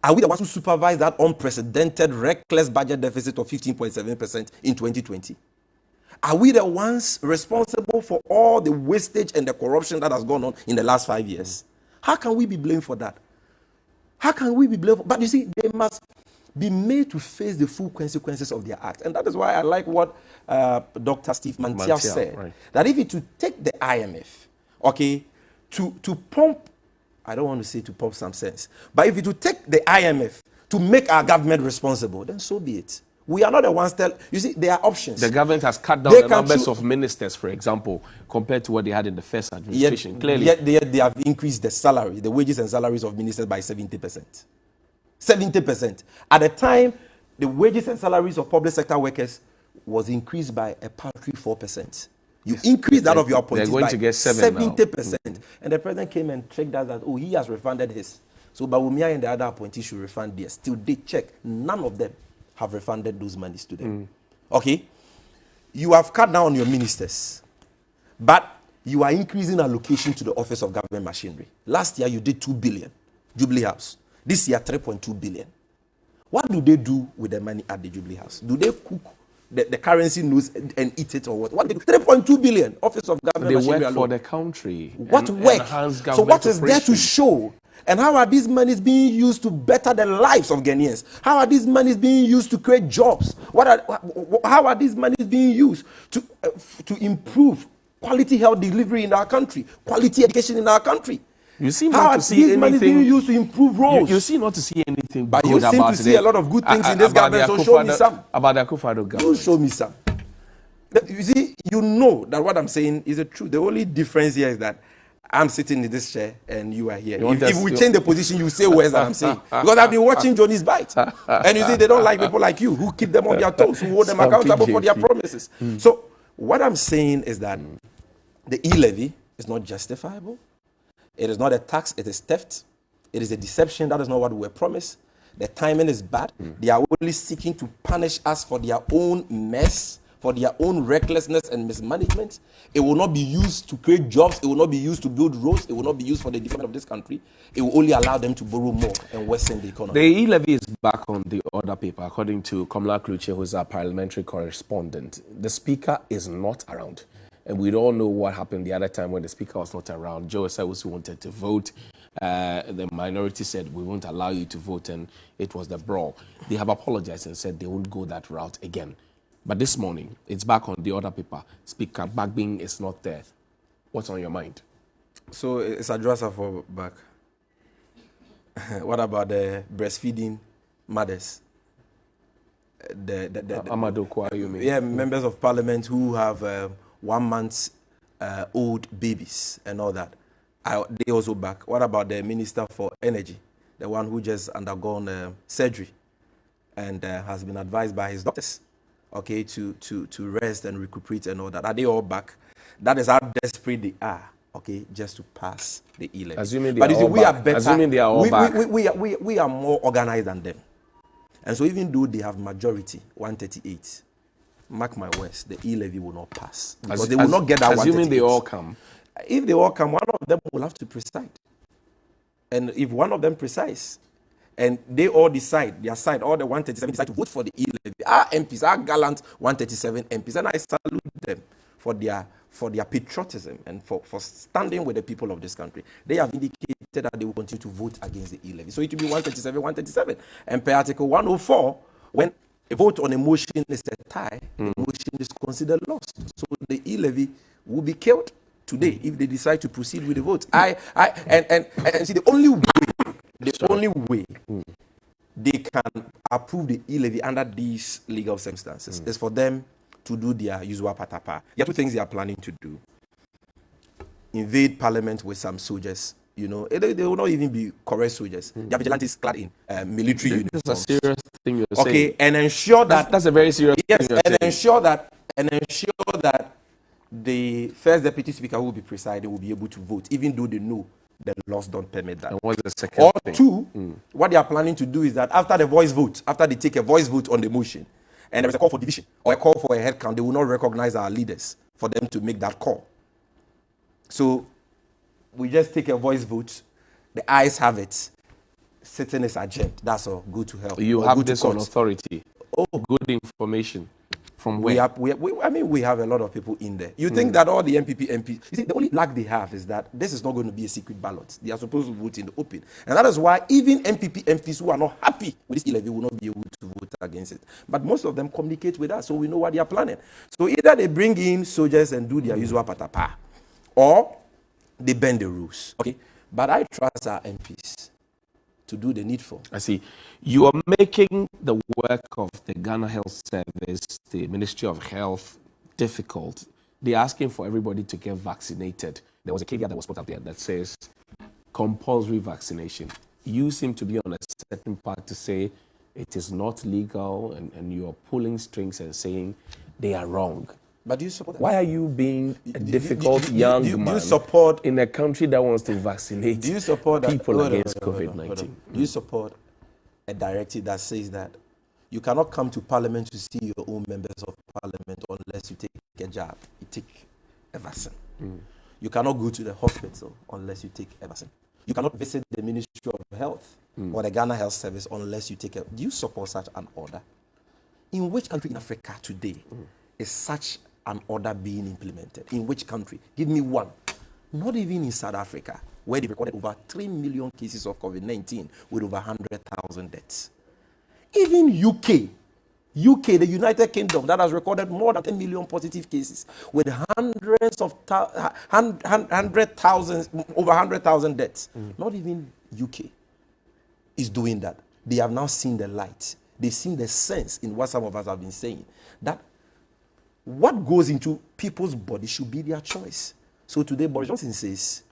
Are we the ones who supervise that unprecedented, reckless budget deficit of 15.7% in 2020? Are we the ones responsible for all the wastage and the corruption that has gone on in the last 5 years? How can we be blamed for that? How can we be blamed? But you see, they must be made to face the full consequences of their act. And that is why I like what Dr. Steve Mantiaf said. Right. That if it to take the IMF, okay, to pump, I don't want to say to pump some sense, but if it to take the IMF to make our government responsible, then so be it. We are not the ones you see, there are options. The government has cut down the numbers of ministers, for example, compared to what they had in the first administration. Clearly. Yet they have increased the salary, the wages and salaries of ministers by 70%. 70%. At the time, the wages and salaries of public sector workers was increased by a paltry 4%. You increase that of your appointees by 70%. And the president came and checked that oh, he has refunded his. So Bawumia and the other appointees should refund theirs. Still, they check. None of them have refunded those monies to them. Okay? You have cut down on your ministers, but you are increasing allocation to the Office of Government Machinery. Last year, you did 2 billion, Jubilee House. This year, 3.2 billion. What do they do with the money at the Jubilee House? Do they cook the currency notes and eat it or what? What do they do? 3.2 billion, Office of Government Machinery. They work for the country. What work? So what is there to show? And how are these monies being used to better the lives of Ghanaians? How are these monies being used to create jobs? How are these monies being used to improve quality health delivery in our country, quality education in our country? You seem not to see anything. Money being used to improve roads. You seem not to see anything. But you seem to see a lot of good things in this government. So show me some. About the Akufo-Addo government. You show me some. You see, you know that what I'm saying is the truth. The only difference here is that I'm sitting in this chair and you are here. If we change the position, you say words that I'm saying. Because I've been watching Johnny's Bite. And you see, they don't like people like you who keep them on their toes, who hold them accountable for their promises. So what I'm saying is that the e-levy is not justifiable. It is not a tax, it is theft. It is a deception. That is not what we were promised. The timing is bad. They are only seeking to punish us for their own mess, for their own recklessness and mismanagement. It will not be used to create jobs. It will not be used to build roads. It will not be used for the development of this country. It will only allow them to borrow more and worsen the economy. The e-levy is back on the order paper, according to Komla Kluche, who is our parliamentary correspondent. The speaker is not around. And we don't know what happened the other time when the speaker was not around. Joe Sawusu wanted to vote. The minority said, we won't allow you to vote, and it was the brawl. They have apologized and said they won't go that route again. But this morning, it's back on the order paper. Speaker Bagbin is not there. What's on your mind? So it's a dresser for back. What about the breastfeeding mothers? Amadou Kwa, you mean? Yeah, members of parliament who have 1 month old babies and all that. They also back. What about the Minister for Energy, the one who just undergone surgery and has been advised by his doctors, okay, to rest and recuperate and all that? Are they all back? That is how desperate they are, okay, just to pass the e-levy. Assuming they are better. Assuming they are all back. We are more organized than them. And so even though they have majority, 138, mark my words, the e-levy will not pass. Because they will not get that 138. Assuming they all come. If they all come, one of them will have to preside. And if one of them presides, and they all decide, their side, all the 137 decide to vote for the e-levy, our MPs, our gallant 137 MPs, and I salute them for their patriotism and for standing with the people of this country. They have indicated that they will continue to vote against the e-levy. So it will be 137. And per Article 104, when a vote on a motion is a tie, the motion is considered lost. So the e-levy will be killed today if they decide to proceed with the vote. And see, the only way they can approve the e-levy under these legal circumstances is for them to do their usual patapa. There are two things they are planning to do: invade parliament with some soldiers You know, they will not even be correct soldiers. They are vigilantes clad in military uniforms. This is a serious thing you're saying. Okay, and ensure that that's a very serious yes, thing you're and saying. ensure that the first deputy speaker who will be presiding will be able to vote, even though they know the laws don't permit that. And what's the second Or thing? two, what they are planning to do is that after the voice vote, after they take a voice vote on the motion, and there is a call for division or a call for a head count, they will not recognize our leaders for them to make that call. So we just take a voice vote. The ayes have it. Sitting is adjourned. That's all. Go to hell. You Or have go to this on court. authority. Oh, good information. From where? We have a lot of people in there. You think that all the MPs, you see, the only lack they have is that this is not going to be a secret ballot. They are supposed to vote in the open. And that is why even MPs who are not happy with this levy will not be able to vote against it. But most of them communicate with us, so we know what they are planning. So either they bring in soldiers and do their usual patapa, or they bend the rules. Okay? But I trust our MPs to do the needful. I see. You are making the work of the Ghana Health Service, the Ministry of Health, difficult. They're asking for everybody to get vaccinated. There was a caveat that was put up there that says compulsory vaccination. You seem to be on a certain part to say it is not legal, and you're pulling strings and saying they are wrong. But do you support that? Why are you being a difficult young man do you support, in a country that wants to vaccinate do you support people that, against COVID-19? Do you support a directive that says that you cannot come to parliament to see your own members of parliament unless you take a jab, you take a vaccine? You cannot go to the hospital unless you take a vaccine. You cannot visit the Ministry of Health or the Ghana Health Service unless you take a... Do you support such an order? In which country in Africa today is such an order being implemented? In which country? Give me one. Not even in South Africa, where they recorded over 3 million cases of COVID-19 with over 100,000 deaths. Even UK, the United Kingdom, that has recorded more than 10 million positive cases with over 100,000 deaths. Not even UK is doing that. They have now seen the light. They've seen the sense in what some of us have been saying, that what goes into people's body should be their choice. So today, Boris Johnson says,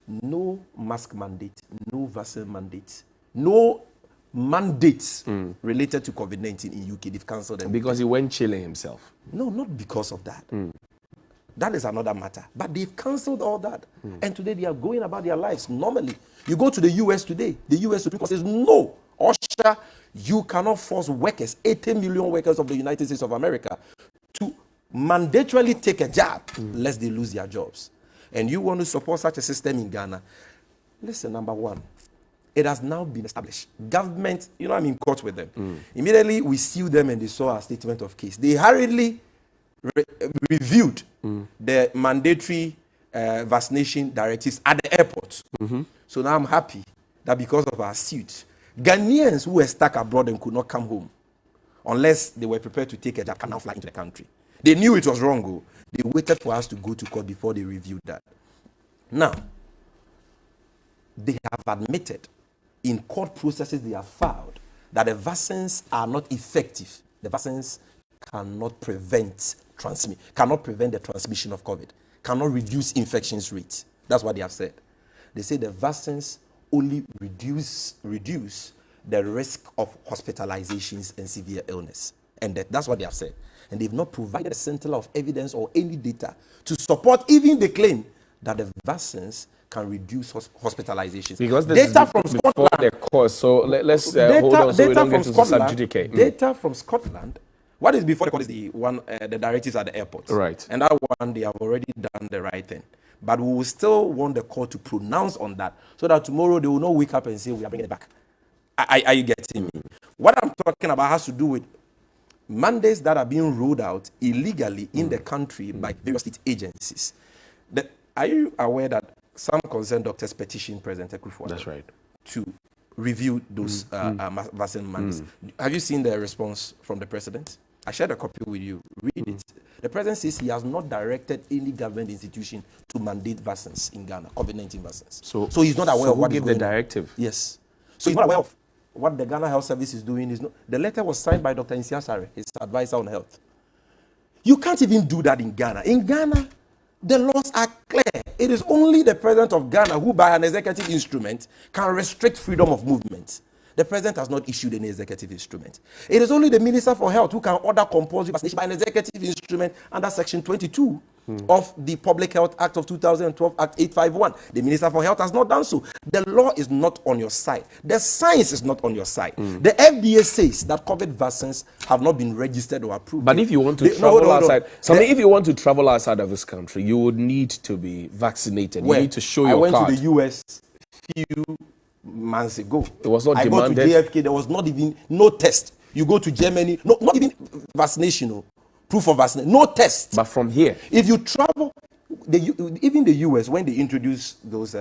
no mask mandate, no vaccine mandate, no mandates related to COVID-19 in UK. They've cancelled them. Because he went chilling himself. No, not because of that. That is another matter. But they've cancelled all that. And today they are going about their lives normally. You go to the US today, the US Supreme Court says, no, Usher, you cannot force workers, 80 million workers of the United States of America, to mandatorily take a jab lest they lose their jobs. And you want to support such a system in Ghana? Listen, number one, it has now been established. Government, you know, I'm in court with them. Immediately we sued them and they saw our statement of case. They hurriedly reviewed the mandatory vaccination directives at the airport. So now I'm happy that because of our suit, Ghanaians who were stuck abroad and could not come home unless they were prepared to take a jab can now fly into the country. They knew it was wrong. Oh. They waited for us to go to court before they reviewed that. Now, they have admitted in court processes they have filed that the vaccines are not effective. The vaccines cannot prevent the transmission of COVID, cannot reduce infections rate. That's what they have said. They say the vaccines only reduce the risk of hospitalizations and severe illness. And that's what they have said. And they've not provided a scintilla of evidence or any data to support even the claim that the vaccines can reduce hospitalizations. Because this data from Scotland, the course, so let's hold on so we don't get to subjudicate. Data from Scotland. What is before the court is the one, the directives at the airport. Right. And that one, they have already done the right thing. But we will still want the court to pronounce on that so that tomorrow they will not wake up and say, we are bringing it back. Are you getting me? What I'm talking about has to do with mandates that are being rolled out illegally in the country by various state agencies. Are you aware that some concerned doctors petitioned President Akufo-Addo? That's right. To review those vaccine mandates. Have you seen the response from the president? I shared a copy with you. Read it. The president says he has not directed any government institution to mandate vaccines in Ghana, COVID-19 vaccines. So he's not aware of what gave the directive. Yes. So he's not aware of what the Ghana Health Service is doing. The letter was signed by Dr. Nsiasare, his advisor on health. You can't even do that in Ghana. In Ghana, The laws are clear. It is only the president of Ghana who, by an executive instrument, can restrict freedom of movement. The president has not issued any executive instrument. It is only the Minister for Health who can order compulsory vaccination by an executive instrument under Section 22 of the Public Health Act of 2012, Act 851. The Minister for Health has not done so. The law is not on your side. The science is not on your side. The FDA says that COVID vaccines have not been registered or approved. But if you want to travel outside, if you want to travel outside of this country, you would need to be vaccinated. You need to show your card. I went to the US few months ago. It was not demanded. I go to JFK, there was not even no test. You go to Germany, not even vaccination, no. Proof of vaccination, no test. But from here, if you travel, even the US, when they introduced those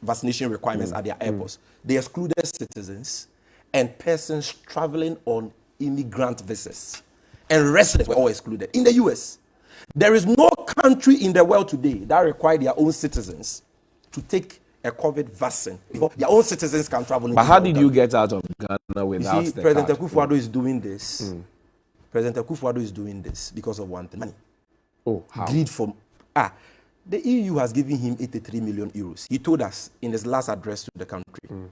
vaccination requirements at their airports, they excluded citizens and persons traveling on immigrant visas, and residents were all excluded. In the US, there is no country in the world today that require their own citizens to take a COVID vaccine before their own citizens can travel. But how did you get out of Ghana without the President Akufo-Addo is doing this. President Akufo-Addo is doing this because of one thing: money. Oh, how? Greed for the EU has given him 83 million euros. He told us in his last address to the country.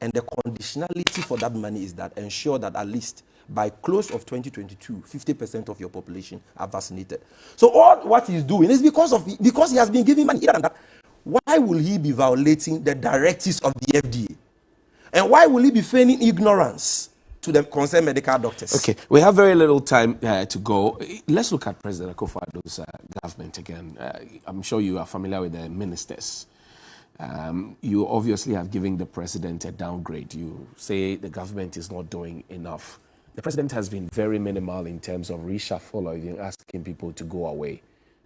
And the conditionality for that money is that ensure that at least by close of 2022, 50% of your population are vaccinated. So all what he's doing is because he has been giving money. That, why will he be violating the directives of the FDA? And why will he be feigning ignorance to the concerned medical doctors? Okay, we have very little time to go. Let's look at President Akufo-Addo's government again. I'm sure you are familiar with the ministers. You obviously have given the president a downgrade. You say the government is not doing enough. The president has been very minimal in terms of reshuffle or even asking people to go away.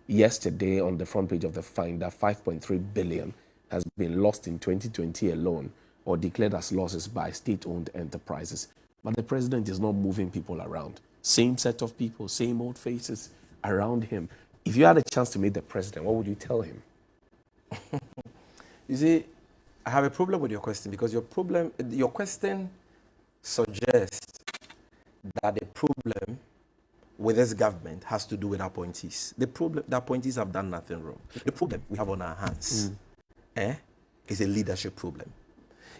Yesterday, on the front page of the Finder, 5.3 billion has been lost in 2020 alone, or declared as losses by state-owned enterprises. But the president is not moving people around. Same set of people, same old faces around him. If you had a chance to meet the president, what would you tell him? You see, I have a problem with your question because your question suggests that the problem with this government has to do with appointees. The appointees have done nothing wrong. The problem we have on our hands is a leadership problem.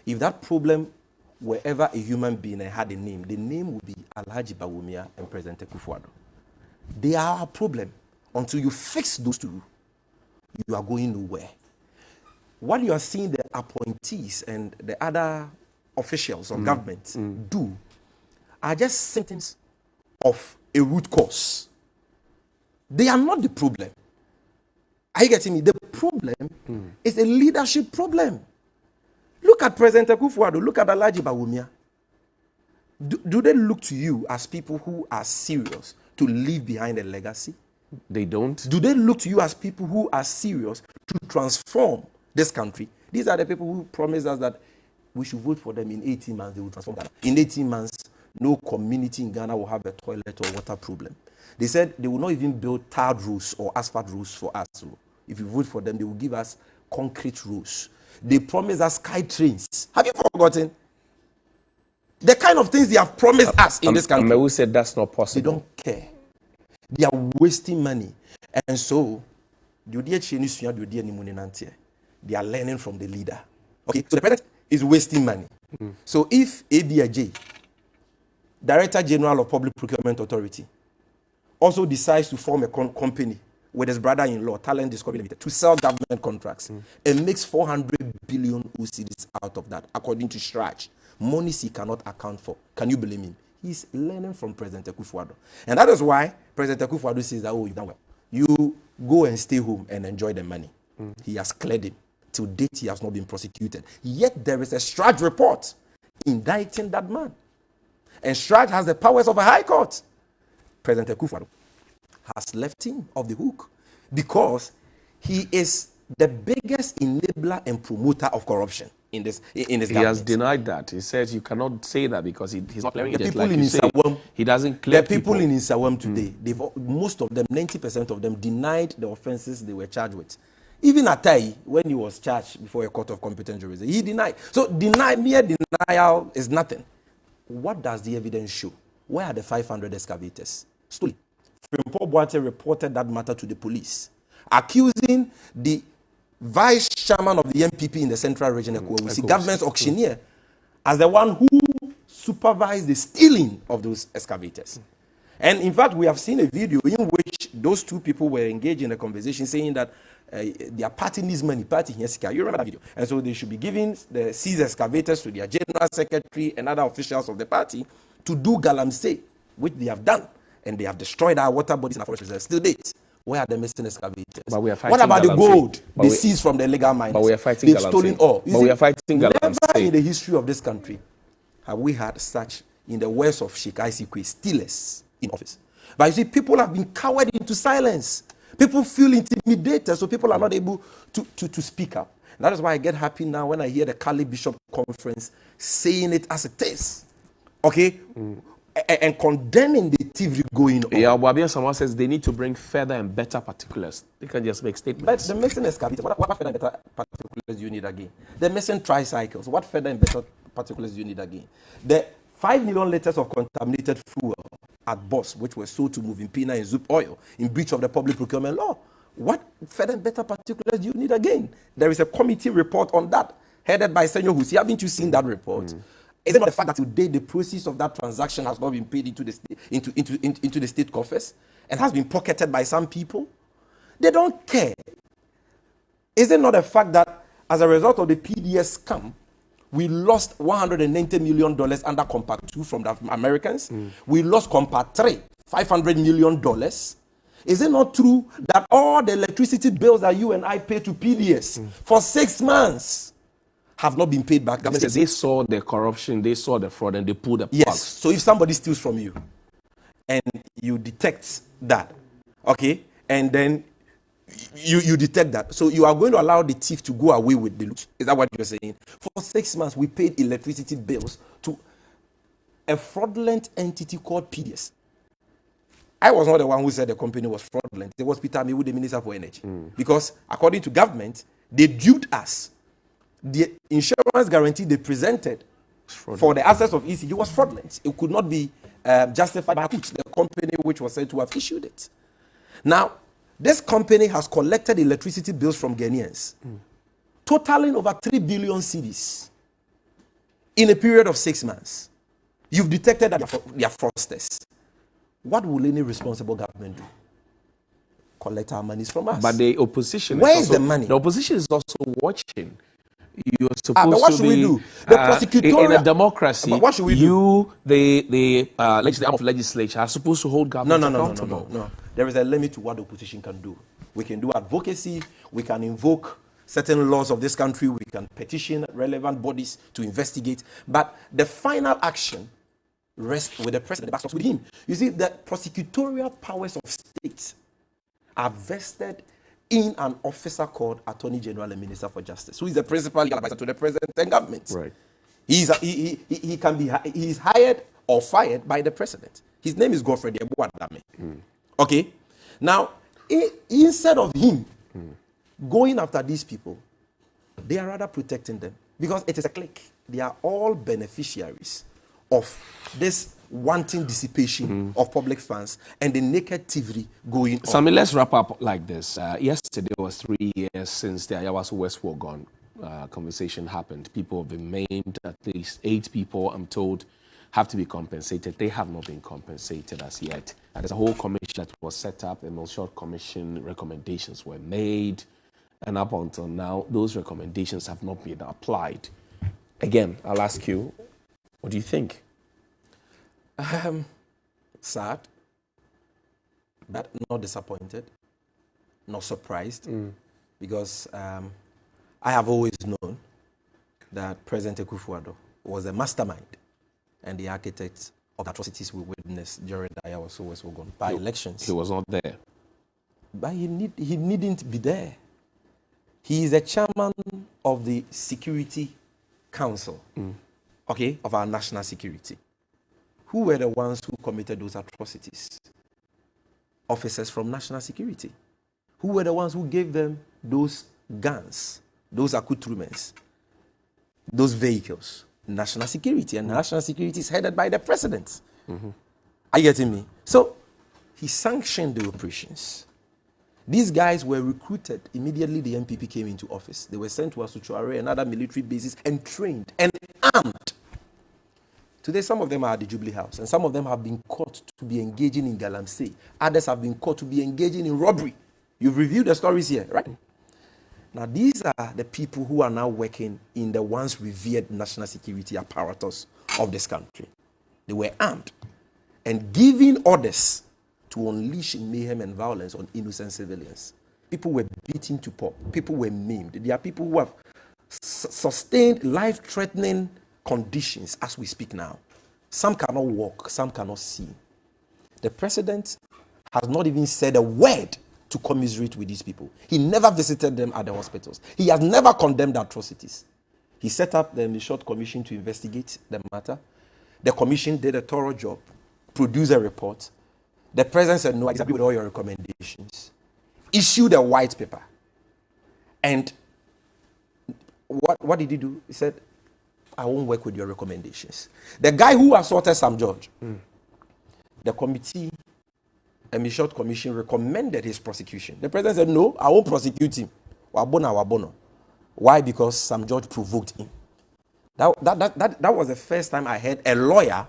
If that problem were ever a human being and had a name, the name would be Alhaji Bawumia and President Akufo-Addo. They are our problem. Until you fix those two, you are going nowhere. What you are seeing the appointees and the other officials of government do are just symptoms of a root cause. They are not the problem. Are you getting me? The problem is a leadership problem. Look at President Akufo-Addo. Look at Alhaji Bawumia. Do they look to you as people who are serious to leave behind a legacy? They don't. Do they look to you as people who are serious to transform this country? These are the people who promised us that we should vote for them in 18 months. They will transform Ghana. In 18 months, no community in Ghana will have a toilet or water problem. They said they will not even build tarred roads or asphalt roads for us. So if you vote for them, they will give us concrete roads. They promised us sky trains. Have you forgotten? The kind of things they have promised us in this country. Amewu said that's not possible. They don't care. They are wasting money. And so, they are learning from the leader. Okay, so the president is wasting money. So if ABJ, Director General of Public Procurement Authority, also decides to form a company with his brother-in-law, Talent Discovery Limited, to sell government contracts and makes 400 billion UCDs out of that, according to Shraj. Money he cannot account for. Can you believe him? He's learning from President Akufo-Addo. And that is why President Akufo-Addo says that, oh, you've done well. You go and stay home and enjoy the money. He has cleared him. Till date, he has not been prosecuted. Yet there is a Shraj report indicting that man. And Shraj has the powers of a high court. President Akufo-Addo has left him off the hook because he is the biggest enabler and promoter of corruption in this government. He has denied that. He says you cannot say that because he's not clearing it. The people like in Isawam, he doesn't clear the people in Isawam today, most of them, 90% of them, denied the offenses they were charged with. Even Atai, when he was charged before a court of competent jurisdiction, he denied. So mere denial is nothing. What does the evidence show? Where are the 500 excavators? Stolen. Frimpong Boate reported that matter to the police. accusing the vice chairman of the MPP in the central region, we see government's auctioneer, as the one who supervised the stealing of those excavators. And in fact, we have seen a video in which those two people were engaged in a conversation saying that their party needs money, party here. You remember that video? And so they should be giving the seized excavators to their general secretary and other officials of the party to do galamsey, which they have done. And they have destroyed our water bodies and our forest reserves. Still date. Where are the missing excavators? But we are fighting what about galamsey? The gold they seized from the illegal miners? But we are fighting They've galamsey. stolen all. But we are fighting galamsey. Never in the history of this country have we had such, in the words of Sheikh Isikwe, stealers in office. But you see, people have been cowered into silence. People feel intimidated, so people are not able to speak up. And that is why I get happy now when I hear the Cali Bishop Conference saying it as it is. Okay? And condemning the thievery going on. Yeah, Wabian someone says they need to bring further and better particulars. They can just make statements. But the missing excavators, what further and better particulars do you need again? The missing tricycles, what further and better particulars do you need again? The 5 million liters of contaminated fuel at Boss, which were sold to Moving Pina and Zoop Oil in breach of the public procurement law. What further and better particulars do you need again? There is a committee report on that, headed by Senor Husi. Haven't you seen that report? Is it not the fact that today the proceeds of that transaction has not been paid into the state, into the state coffers and has been pocketed by some people? They don't care. Is it not the fact that as a result of the PDS scam, we lost $190 million under Compact 2 from the Americans? We lost Compact 3, $500 million. Is it not true that all the electricity bills that you and I pay to PDS for 6 months have not been paid back? They saw the corruption, they saw the fraud, and they pulled the plug. Yes. So if somebody steals from you and you detect that, okay, and then you detect that, so you are going to allow the thief to go away with the loot. Is that what you're saying? For 6 months, we paid electricity bills to a fraudulent entity called PDS. I was not the one who said the company was fraudulent. It was Peter Miwu, the Minister for Energy. Because according to government, they duped us. The insurance guarantee they presented for the assets of ECG was fraudulent. It could not be justified by the company which was said to have issued it. Now, this company has collected electricity bills from Ghanaians, totaling over 3 billion cedis in a period of 6 months. You've detected that they are fraudsters. What will any responsible government do? Collect our monies from us. But the opposition, where is the money? The opposition is also watching. You're supposed but what to should be, we do? The prosecutorial, in a democracy, but what should we do? The arm of legislature, are supposed to hold government accountable. No. There is a limit to what the opposition can do. We can do advocacy. We can invoke certain laws of this country. We can petition relevant bodies to investigate. But the final action rests with the president. That stops with him. You see, the prosecutorial powers of states are vested in an officer called Attorney General and Minister for Justice, who is the principal legal advisor to the president and government. Right. He is hired or fired by the president. His name is Godfrey Adame. Okay. Now, instead of him going after these people, they are rather protecting them because it is a clique. They are all beneficiaries of this wanting dissipation of public funds and the naked thievery going on. Sammy, let's wrap up like this. Yesterday was 3 years since the Ayawaso West Wogon conversation happened. People have been maimed. At least 8 people, I'm told, have to be compensated. They have not been compensated as yet. And there's a whole commission that was set up. The Milshort Commission recommendations were made. And up until now, those recommendations have not been applied. Again, I'll ask you, what do you think? Sad, but not disappointed, not surprised, because I have always known that President Akufo-Addo was the mastermind and the architect of the atrocities we witnessed during the Ayawaso West Wogon by elections. He was not there. But he needn't be there. He is the chairman of the Security Council, okay, of our national security. Who were the ones who committed those atrocities? Officers from national security. Who were the ones who gave them those guns, those accoutrements, those vehicles? National security. And national security is headed by the president. Are you getting me? So he sanctioned the operations. These guys were recruited immediately the NPP came into office. They were sent to Asuchuare and other military bases and trained and armed. Today, some of them are at the Jubilee House, and some of them have been caught to be engaging in galamsey. Others have been caught to be engaging in robbery. You've reviewed the stories here, right? Now, these are the people who are now working in the once revered national security apparatus of this country. They were armed and giving orders to unleash mayhem and violence on innocent civilians. People were beaten to pulp. People were maimed. There are people who have sustained life-threatening conditions as we speak now. Some cannot walk, some cannot see. The president has not even said a word to commiserate with these people. He never visited them at the hospitals. He has never condemned atrocities. He set up the short commission to investigate the matter. The commission did a thorough job, produced a report. The president said, no, I disagree with all your recommendations. Issued a white paper. And what did he do? He said, I won't work with your recommendations. The guy who assaulted Sam George, the committee, a short commission recommended his prosecution. The president said, no, I won't prosecute him. Wabono. Why? Because Sam George provoked him. That was the first time I heard a lawyer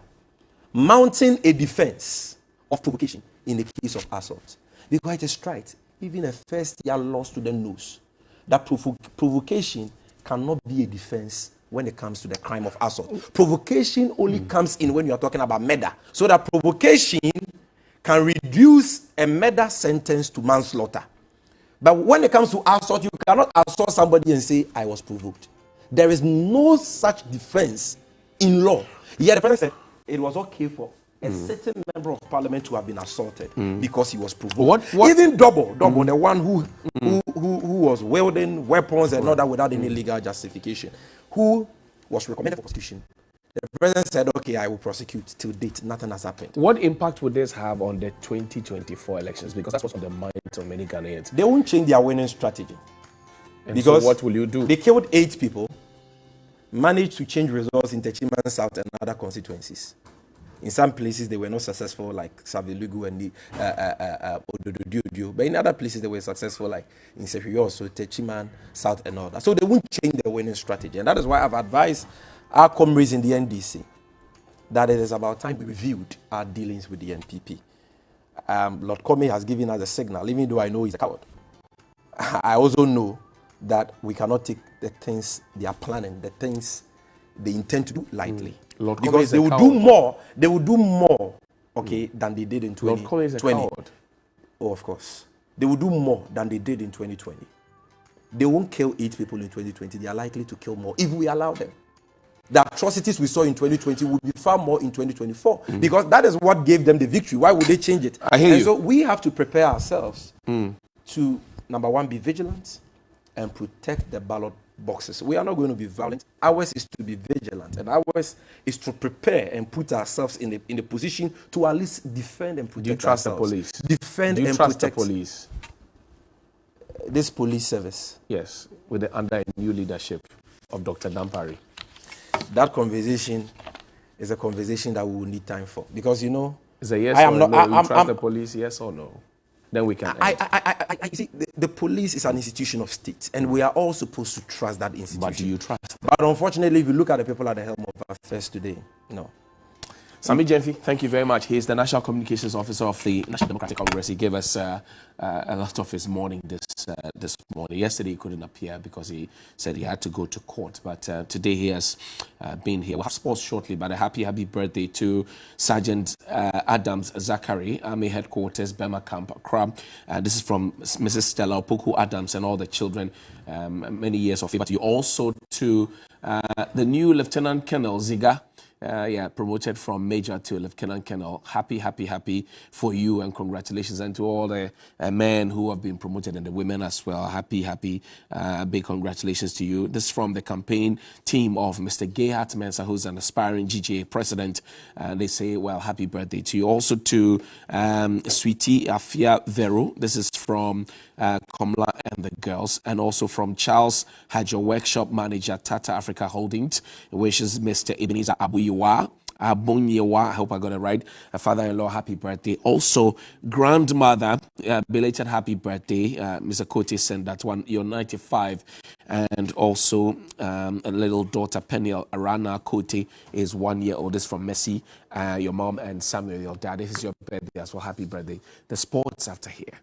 mounting a defense of provocation in the case of assault. Because it is right. Even a first-year law student knows that provocation cannot be a defense when it comes to the crime of assault. Provocation only comes in when you are talking about murder. So that provocation can reduce a murder sentence to manslaughter. But when it comes to assault, you cannot assault somebody and say, I was provoked. There is no such defense in law. Yet the president said it was okay for a certain member of parliament to have been assaulted because he was provoked. What? Even double, the one who was wielding weapons and all that without any legal justification, who was recommended for prosecution. The president said, okay, I will prosecute. Till date, nothing has happened. What impact would this have on the 2024 elections? Because that's what's on the minds of many Ghanaians. They won't change their winning strategy. And because so what will you do? They killed 8 people, managed to change results in Techiman South and other constituencies. In some places, they were not successful, like Savelugu and Odododio. But in other places, they were successful, like in Sefiyo, so Techiman South and all that. So they won't change their winning strategy. And that is why I've advised our comrades in the NDC that it is about time we reviewed our dealings with the NPP. Lord Comey has given us a signal, even though I know he's a coward. I also know that we cannot take the things they are planning, the things they intend to do lightly. Lord because they will do more. They will do more, okay, than they did in 2020. Lord Comey is a coward. Oh, of course. They will do more than they did in 2020. They won't kill 8 people in 2020. They are likely to kill more if we allow them. The atrocities we saw in 2020 would be far more in 2024 because that is what gave them the victory. Why would they change it? I hear you. So we have to prepare ourselves to, number one, be vigilant and protect the ballot boxes. We are not going to be violent. Ours is to be vigilant, and ours is to prepare and put ourselves in the position to at least defend and protect. Do you trust ourselves. the police? Defend Do you and trust protect the police? This police service. Yes, under a new leadership of Dr. Dampari. That conversation is a conversation that we will need time for because Is a yes I am or not. no? You trust the police? Yes or no? Then we can. I see. The police is an institution of state, and we are all supposed to trust that institution. But do you trust? But unfortunately, if you look at the people at the helm of affairs today, no. Sammy Gyamfi, thank you very much. He is the National Communications Officer of the National Democratic Congress. He gave us a lot of his morning this morning. Yesterday he couldn't appear because he said he had to go to court. But today he has been here. We'll have sports shortly, but a happy birthday to Sergeant Adams Zachary, Army Headquarters, Bema Camp, Accra. This is from Mrs. Stella Opoku Adams and all the children. Many years of favor to you. Also to the new Lieutenant Colonel Ziga. Promoted from Major to Lieutenant Colonel. Happy for you and congratulations. And to all the men who have been promoted and the women as well. Happy, big congratulations to you. This is from the campaign team of Mr. Gayhat Mensah, who's an aspiring GGA president. They say, well, happy birthday to you. Also to Sweetie Afia Vero. This is from Komla and the girls. And also from Charles Hajo Workshop Manager, Tata Africa Holdings. Wishes Mr. Ebenezer Abuyiwa Bonyewa, I hope I got it right. Father-in-law, happy birthday. Also, grandmother, belated happy birthday. Mr. Kote sent that one. You're 95. And also, a little daughter, Peniel Arana Kote, is 1 year old. This is from Messi. Your mom and Samuel, your dad. This is your birthday as well. Happy birthday. The sports after here.